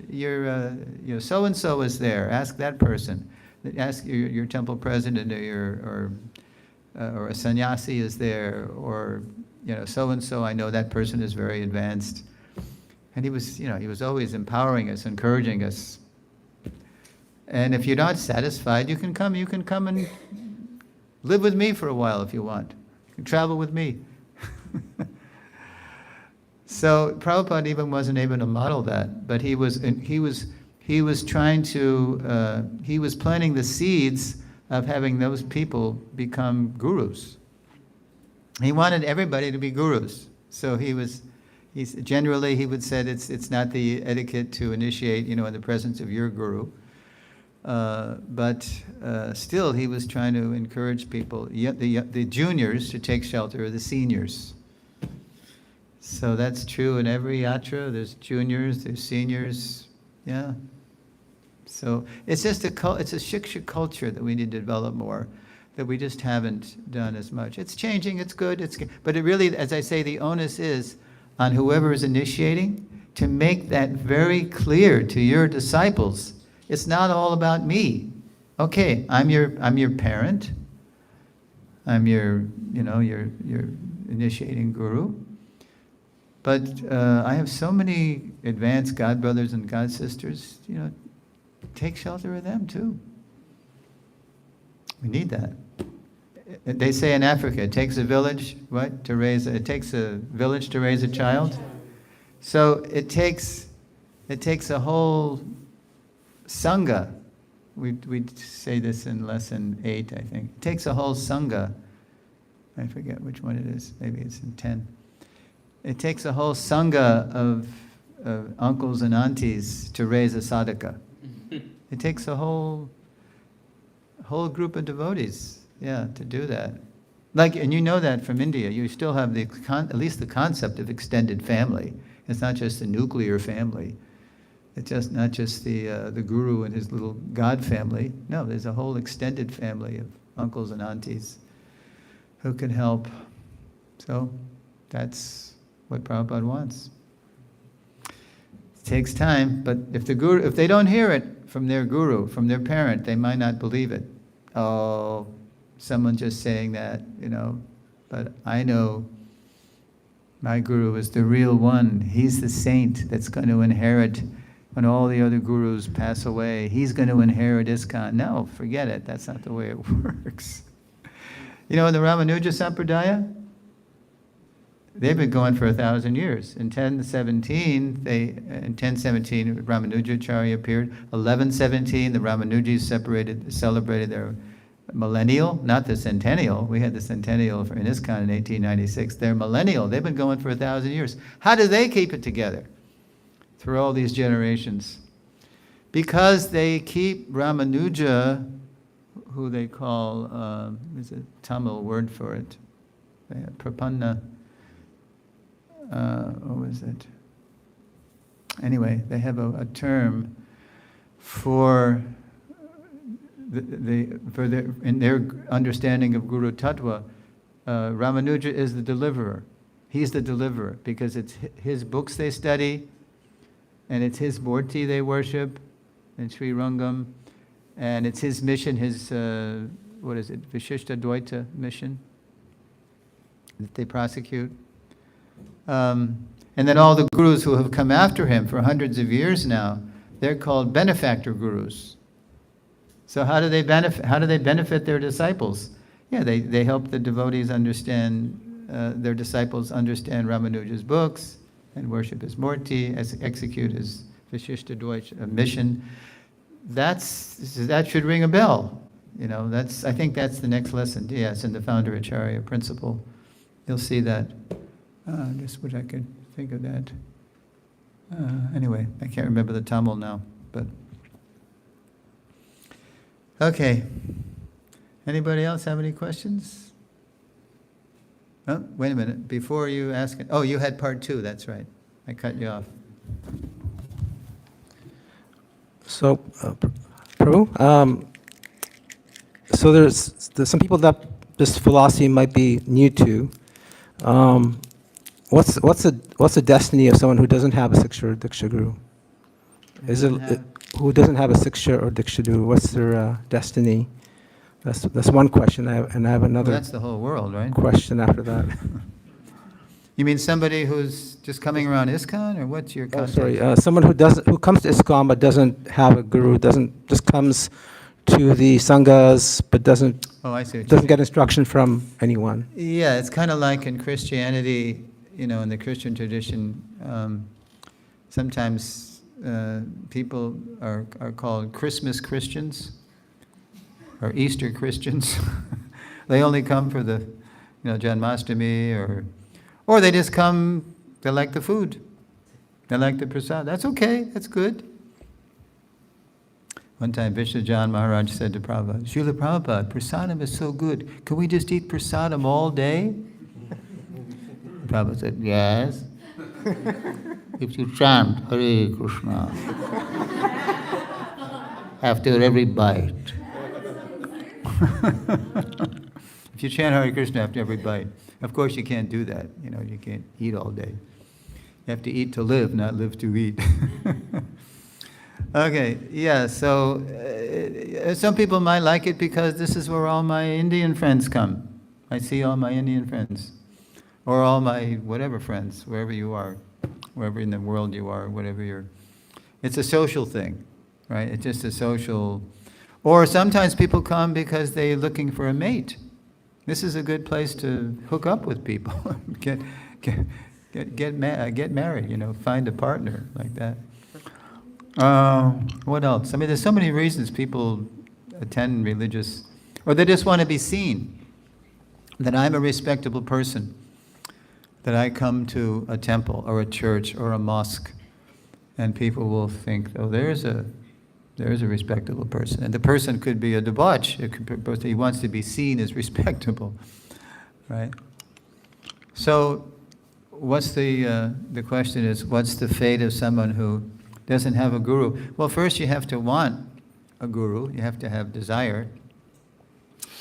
so and so is there. Ask that person. Ask your temple president or a sannyasi is there, or so and so. I know that person is very advanced, and he was always empowering us, encouraging us. And if you're not satisfied, you can come and live with me for a while if you want. You can travel with me. So Prabhupada even wasn't able to model that, but he was trying to, he was planting the seeds of having those people become gurus. He wanted everybody to be gurus. So he would said it's not the etiquette to initiate, in the presence of your guru. But still, he was trying to encourage people, the juniors, to take shelter of the seniors. So that's true in every yatra. There's juniors, there's seniors, yeah. So it's just it's a shiksha culture that we need to develop more, that we just haven't done as much. It's changing, it's good, but it really, as I say, the onus is on whoever is initiating to make that very clear to your disciples. It's not all about me. Okay, I'm your parent. I'm your initiating guru. But I have so many advanced godbrothers and godsisters, take shelter of them too. We need that. They say in Africa, it takes a village, it takes a village to raise a child. So it takes a whole sangha. We say this in lesson 8, I think. It takes a whole sangha. I forget which one it is. Maybe it's in 10. It takes a whole sangha of uncles and aunties to raise a sadhaka. It takes a whole group of devotees, to do that. And you know that from India. You still have at least the concept of extended family. It's not just the nuclear family. It's just not just the guru and his little god family. No, there's a whole extended family of uncles and aunties who can help. So that's what Prabhupada wants. It takes time, but if they don't hear it from their guru, from their parent, they might not believe it. Oh, someone just saying that, but I know my guru is the real one. He's the saint that's going to inherit when all the other gurus pass away. He's going to inherit ISKCON. No, forget it. That's not the way it works. In the Ramanuja Sampradaya, they've been going for 1,000 years. In 1017, Ramanujacharya appeared. 1117, the Ramanujis celebrated their millennial, not the centennial. We had the centennial in ISKCON in 1896. They're millennial. They've been going for 1,000 years. How do they keep it together through all these generations? Because they keep Ramanuja, who they call, there's a Tamil word for it, Prapanna. What was it? Anyway, they have a term for in their understanding of Guru Tattva. Ramanuja is the deliverer. He's the deliverer because it's his books they study, and it's his Murti they worship in Sri Rangam, and it's his mission, his Vishishta Dvaita mission that they prosecute. And then all the gurus who have come after him for hundreds of years now, they're called benefactor gurus. So how do they benefit their disciples? They help the devotees understand, their disciples understand Ramanuja's books and worship his Murti, execute his Vishishta Dvaita mission. That should ring a bell. I think that's the next lesson. Yes, in the Founder Acharya principle. You'll see that. Just wish I could think of that. Anyway, I can't remember the Tamil now, but... Okay. Anybody else have any questions? Oh, wait a minute. Before you ask it... Oh, you had part 2, that's right. I cut you off. So, Prabhu, so there's some people that this philosophy might be new to. What's the destiny of someone who doesn't have a Siksha or Diksha Guru? Who doesn't have a Siksha or Diksha Guru? What's their destiny? That's one question. I have Well, another that's the whole world, right? question after that. You mean somebody who's just coming around ISKCON, or what's your Oh, context? sorry. Someone who comes to ISKCON but doesn't have a guru, just comes to the sanghas but doesn't Oh, I see what you're doesn't saying. get instruction from anyone. Yeah, it's kind of like in Christianity, in the Christian tradition, sometimes people are called Christmas Christians or Easter Christians. They only come for the, Janmashtami, or they just come, they like the food. They like the prasad. That's okay, that's good. One time Vishnujan Maharaj said to Prabhupada, Srila Prabhupada, prasadam is so good. Can we just eat prasadam all day? Prabhupada said, yes. If you chant Hare Krishna after every bite. If you chant Hare Krishna after every bite. Of course you can't do that. You can't eat all day. You have to eat to live, not live to eat. Okay, yeah, so some people might like it because this is where all my Indian friends come. I see all my Indian friends. Or all my whatever friends, wherever you are, wherever in the world you are, whatever you're. It's a social thing, right? It's just a social. Or sometimes people come because they're looking for a mate. This is a good place to hook up with people, get married, find a partner like that. What else? I mean, there's so many reasons people attend religious, or they just want to be seen, that I'm a respectable person, that I come to a temple or a church or a mosque, and people will think, oh, there's a respectable person. And the person could be a debauch. He wants to be seen as respectable, right? So what's the question is, what's the fate of someone who doesn't have a guru? Well, first you have to want a guru. You have to have desire.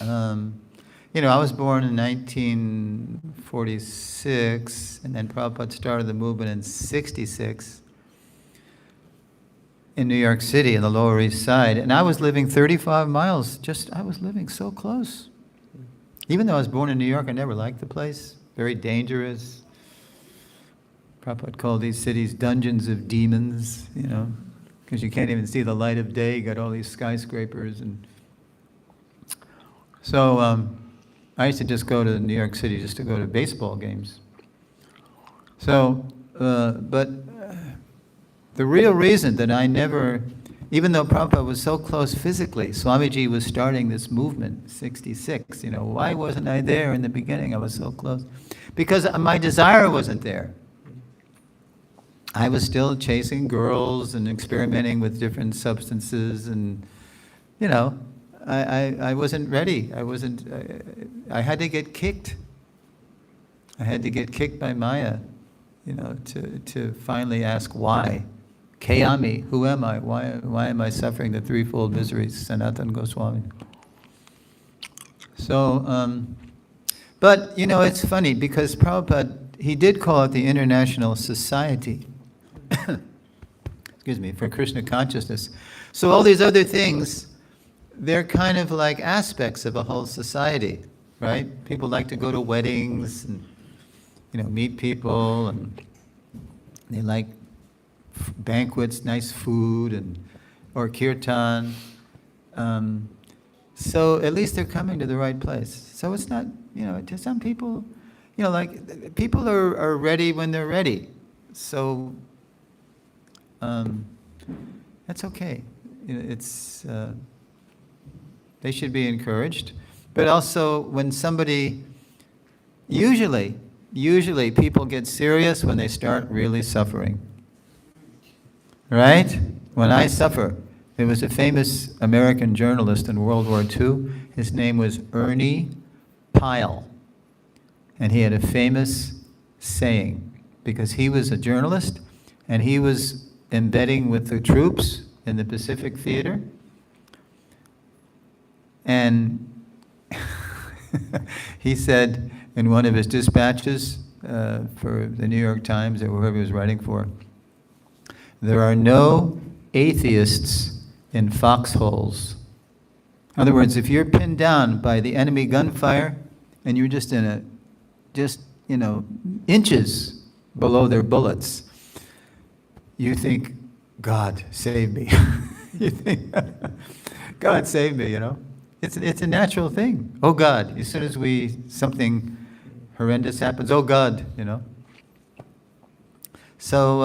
I was born in 1946, and then Prabhupada started the movement in 66 in New York City, in the Lower East Side. And I was living 35 miles, I was living so close. Even though I was born in New York, I never liked the place. Very dangerous. Prabhupada called these cities dungeons of demons, because you can't even see the light of day. You got all these skyscrapers. And so I used to just go to New York City just to go to baseball games. So, but the real reason that I never, even though Prabhupada was so close physically, Swamiji was starting this movement, 66, why wasn't I there in the beginning? I was so close. Because my desire wasn't there. I was still chasing girls and experimenting with different substances, and, I wasn't ready. I had to get kicked. I had to get kicked by Maya, to finally ask why. Kayami, who am I? Why am I suffering the threefold miseries? Sanatana Goswami. So, but, it's funny because Prabhupada, he did call it the International Society, excuse me, for Krishna consciousness. So all these other things, they're kind of like aspects of a whole society, right? People like to go to weddings and, meet people, and they like banquets, nice food, or kirtan. So at least they're coming to the right place. So it's not, to some people, like people are ready when they're ready. So that's okay. It's they should be encouraged. But also when somebody, usually people get serious when they start really suffering. Right? When I suffer, there was a famous American journalist in World War II. His name was Ernie Pyle. And he had a famous saying, because he was a journalist and he was embedding with the troops in the Pacific Theater. And He said in one of his dispatches for the New York Times or whoever he was writing for, there are no atheists in foxholes. In other words, if you're pinned down by the enemy gunfire and you're just inches below their bullets, you think, God, save me. You think, God, save me, It's a natural thing. Oh, God. As soon as something horrendous happens, oh, God, So,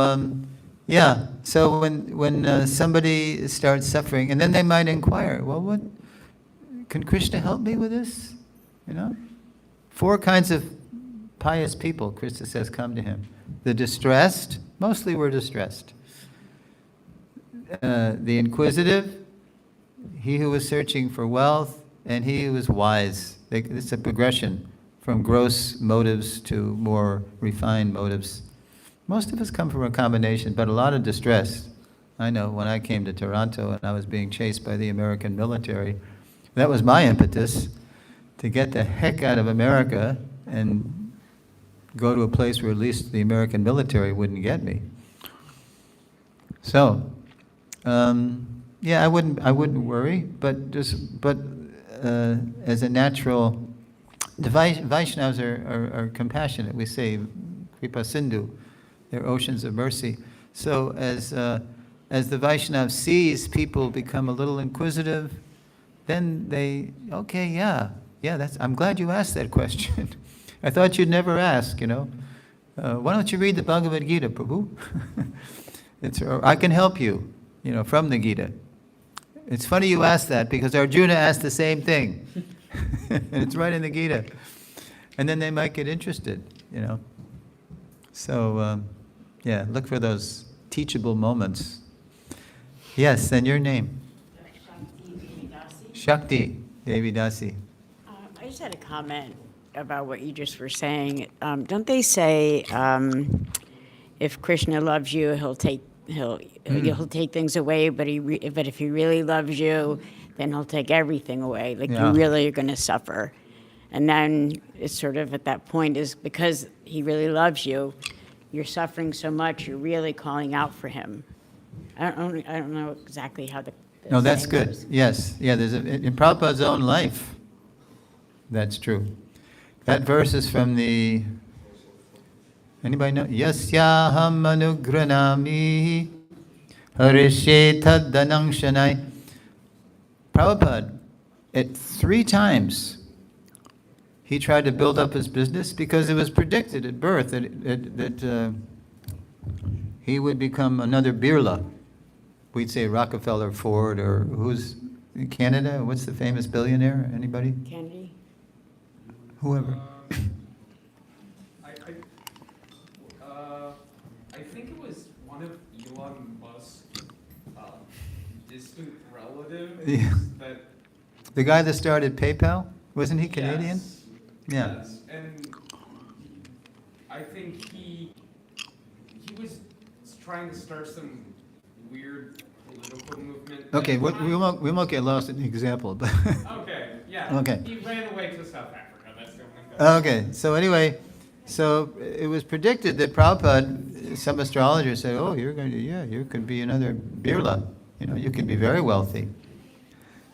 So when somebody starts suffering, and then they might inquire, well, can Krishna help me with this? 4 kinds of pious people, Krishna says, come to him. The distressed, mostly we're distressed. The inquisitive, he who is searching for wealth, and he who is wise. It's a progression from gross motives to more refined motives. Most of us come from a combination, but a lot of distress. I know when I came to Toronto and I was being chased by the American military, that was my impetus to get the heck out of America and go to a place where at least the American military wouldn't get me. So, I wouldn't worry, but as a natural, the Vaishnavas are compassionate. We say, Kripa Sindhu, they're oceans of mercy. So as the Vaishnav sees people become a little inquisitive, then I'm glad you asked that question. I thought you'd never ask, Why don't you read the Bhagavad Gita, Prabhu? I can help you, from the Gita. It's funny you asked that because Arjuna asked the same thing. And it's right in the Gita. And then they might get interested, So, look for those teachable moments. Yes, and your name? Shakti Devi Dasi. I just had a comment about what you just were saying. Don't they say if Krishna loves you, he'll take things away, but if he really loves you, then he'll take everything away. Like you really are going to suffer. And then it's sort of at that point is because he really loves you, you're suffering so much, you're really calling out for him. I don't know exactly how the No, that's saying good. goes. Yes, there's in Prabhupada's own life, that's true. That verse is from the, anybody know? Yasyaham anugranami harishe taddanang shanai. Prabhupada, at 3 times, he tried to build up his business because it was predicted at birth that he would become another Birla. We'd say Rockefeller, Ford, or who's in Canada? What's the famous billionaire? Anybody? Kennedy? Whoever. I think it was one of Elon Musk's distant relatives Yeah. that. The guy that started PayPal? Wasn't he Canadian? Yes, Yeah. yes, and I think he was trying to start some weird political movement. Okay, at the we won't get lost in the example. But time. Okay, yeah. Okay. He ran away to South Africa. That's the only thing. Okay, so anyway, it was predicted that Prabhupada, some astrologers said, oh, you could be another Birla. You could be very wealthy.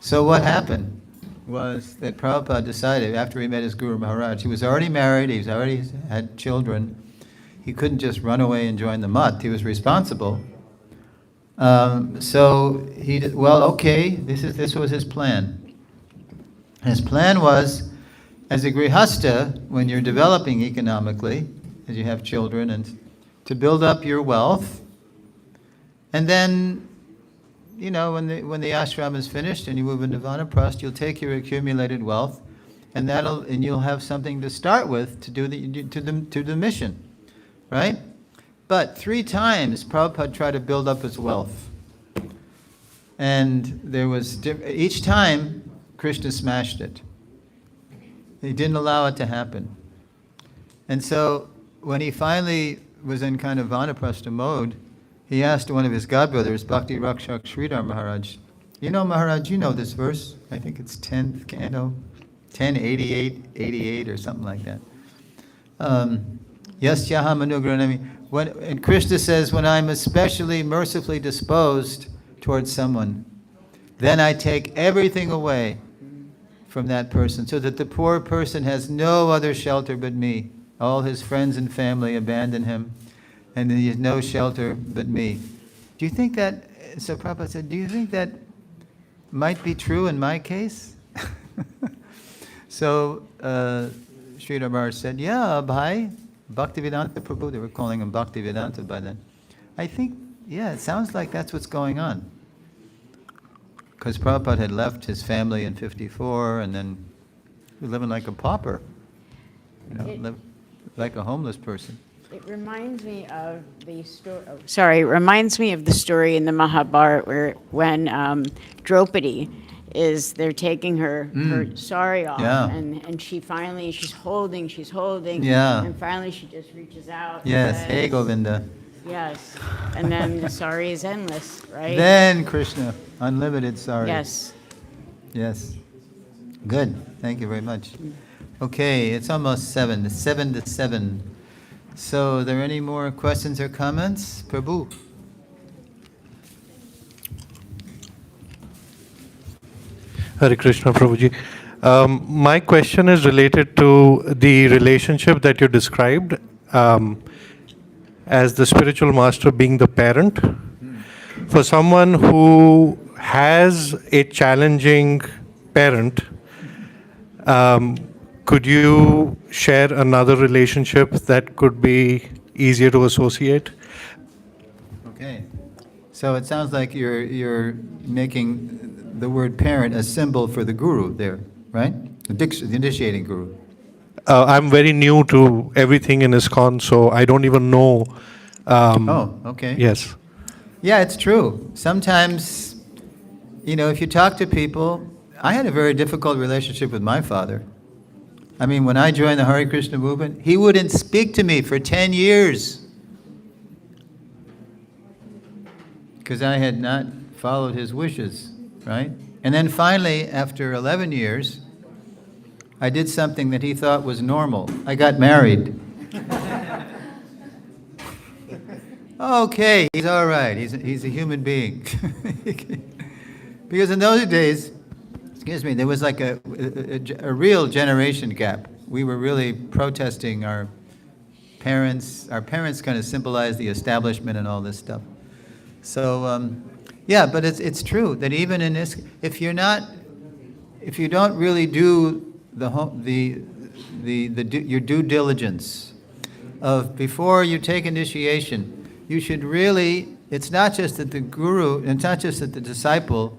So what happened was that Prabhupada decided, after he met his Guru Maharaj, he was already married, he already had children, he couldn't just run away and join the mutt, he was responsible. So he did, this was his plan. His plan was, as a grihasta, when you're developing economically, as you have children, and to build up your wealth, and then, when the ashram is finished and you move into vanaprastha, you'll take your accumulated wealth, and you'll have something to start with to do the mission, right? But 3 times Prabhupada tried to build up his wealth, and there was each time Krishna smashed it. He didn't allow it to happen. And so when he finally was in kind of vanaprastha mode, he asked one of his godbrothers, Bhakti Rakshak Sridhar Maharaj, Maharaj, you know this verse? I think it's 10th canto. 1088 or something like that. Yasyaham anugranami. And Krishna says, when I'm especially mercifully disposed towards someone, then I take everything away from that person, so that the poor person has no other shelter but me. All his friends and family abandon him, and he has no shelter but me. Do you think that, so Prabhupada said, do you think that might be true in my case? So Sridhar Maharaj said, yeah, Bhai, Bhaktivedanta Prabhu, they were calling him Bhaktivedanta by then. I think, yeah, it sounds like that's what's going on. Because Prabhupada had left his family in 54, and then he was living like a pauper, like a homeless person. It reminds me of the story. Sorry, it reminds me of the story in the Mahabharata when Draupadi they're taking her sari off, Yeah. and she's holding, Yeah. and finally she just reaches out. and Yes, says, hey Govinda. Yes, and then the sari is endless, right? Then Krishna, unlimited sorry. Yes. Yes. Good. Thank you very much. Okay, it's almost 7. It's 7 to 7. So, are there any more questions or comments? Prabhu. Hare Krishna, Prabhuji. My question is related to the relationship that you described as the spiritual master being the parent. For someone who has a challenging parent, could you share another relationship that could be easier to associate? Okay. So it sounds like you're making the word parent a symbol for the guru there, right? The initiating guru. I'm very new to everything in ISKCON, so I don't even know. Oh, okay. Yes. Yeah, it's true. Sometimes, if you talk to people, I had a very difficult relationship with my father. I mean, when I joined the Hare Krishna movement, he wouldn't speak to me for 10 years because I had not followed his wishes, right? And then finally, after 11 years, I did something that he thought was normal. I got married. Okay, he's all right. He's a human being. Because in those days, there was like a real generation gap. We were really protesting our parents. Our parents kind of symbolized the establishment and all this stuff. So, yeah, but it's true that even in this, if you don't really do your due diligence of before you take initiation, you should really. It's not just that the guru, it's not just that the disciple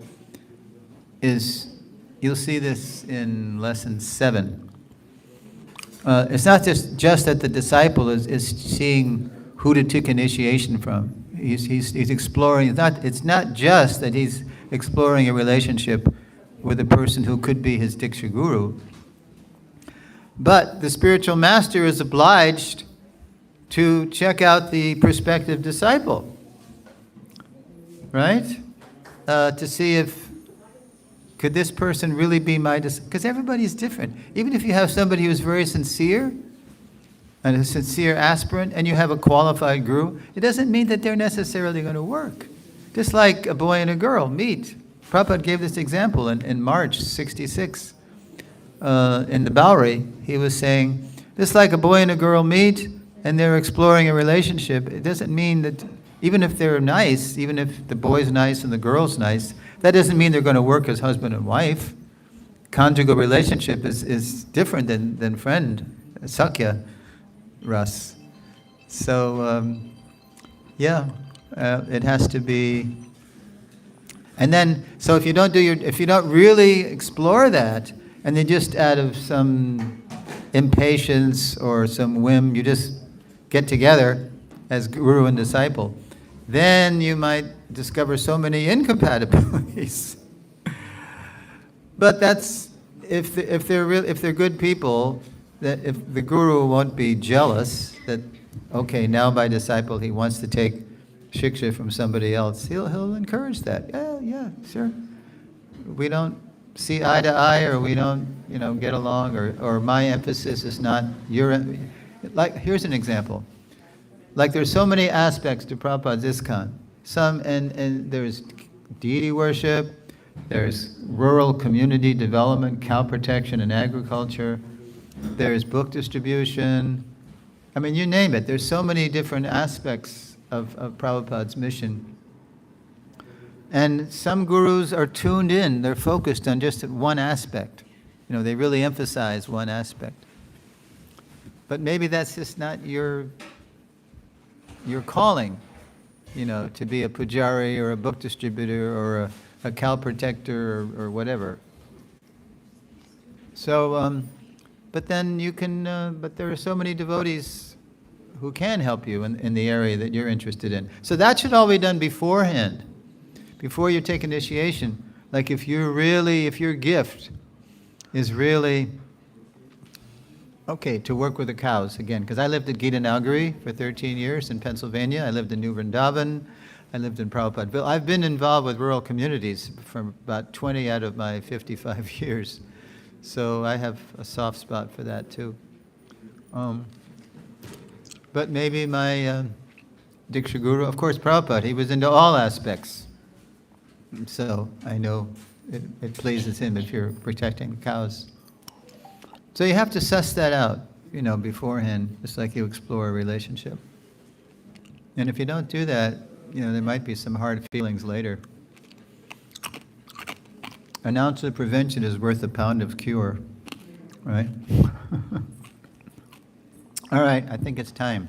is. You'll see this in lesson 7. It's not just that the disciple is seeing who to take initiation from. He's exploring. It's not just that he's exploring a relationship with a person who could be his Diksha Guru, but the spiritual master is obliged to check out the prospective disciple, right? To see if could this person really be my disciple? Because everybody's different. Even if you have somebody who's very sincere, and a sincere aspirant, and you have a qualified guru, it doesn't mean that they're necessarily going to work. Just like a boy and a girl meet. Prabhupada gave this example in March 66 in the Bowery. He was saying, just like a boy and a girl meet and they're exploring a relationship, it doesn't mean that even if they're nice, even if the boy's nice and the girl's nice, that doesn't mean they're going to work as husband and wife. Conjugal relationship is different than friend, Sakya Ras. So, it has to be. And then, so if you don't really explore that, and then just out of some impatience or some whim, you just get together as guru and disciple, then you might discover so many incompatibilities. But that's if they're good people, that if the guru won't be jealous that okay, now my disciple, he wants to take shiksha from somebody else, he'll encourage that. Yeah, sure. We don't see eye to eye, or we don't, get along, or my emphasis is not your. Like, here's an example. Like, there's so many aspects to Prabhupada's ISKCON. And there's deity worship, there's rural community development, cow protection and agriculture, there's book distribution. I mean, you name it. There's so many different aspects of Prabhupada's mission. And some gurus are tuned in, they're focused on just one aspect. They really emphasize one aspect. But maybe that's just not your calling, to be a pujari or a book distributor or a cow protector or whatever. So, but then you can, but there are so many devotees who can help you in the area that you're interested in. So that should all be done beforehand, before you take initiation. Like if your gift is really, okay, to work with the cows again, because I lived at Gita Nagari for 13 years in Pennsylvania. I lived in New Vrindavan. I lived in Prabhupadville. I've been involved with rural communities for about 20 out of my 55 years. So I have a soft spot for that too. But maybe my Diksha Guru, of course, Prabhupada, he was into all aspects. So I know it pleases him if you're protecting the cows. So you have to suss that out, beforehand, just like you explore a relationship. And if you don't do that, there might be some hard feelings later. An ounce of prevention is worth a pound of cure, right? All right, I think it's time.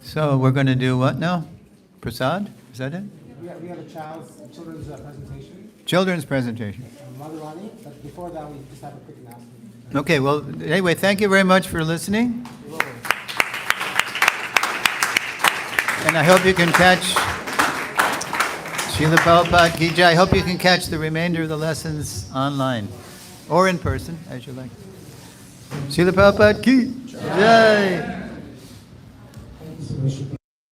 So we're going to do what now? Prasad? Is that it? We have a children's presentation. Children's presentation. Madhurani, but before that, we just have a quick announcement. Okay, well, anyway, thank you very much for listening. And I hope you can catch Srila Prabhupada Ki Jai. I hope you can catch the remainder of the lessons online or in person, as you like. Srila Prabhupada Ki Jai.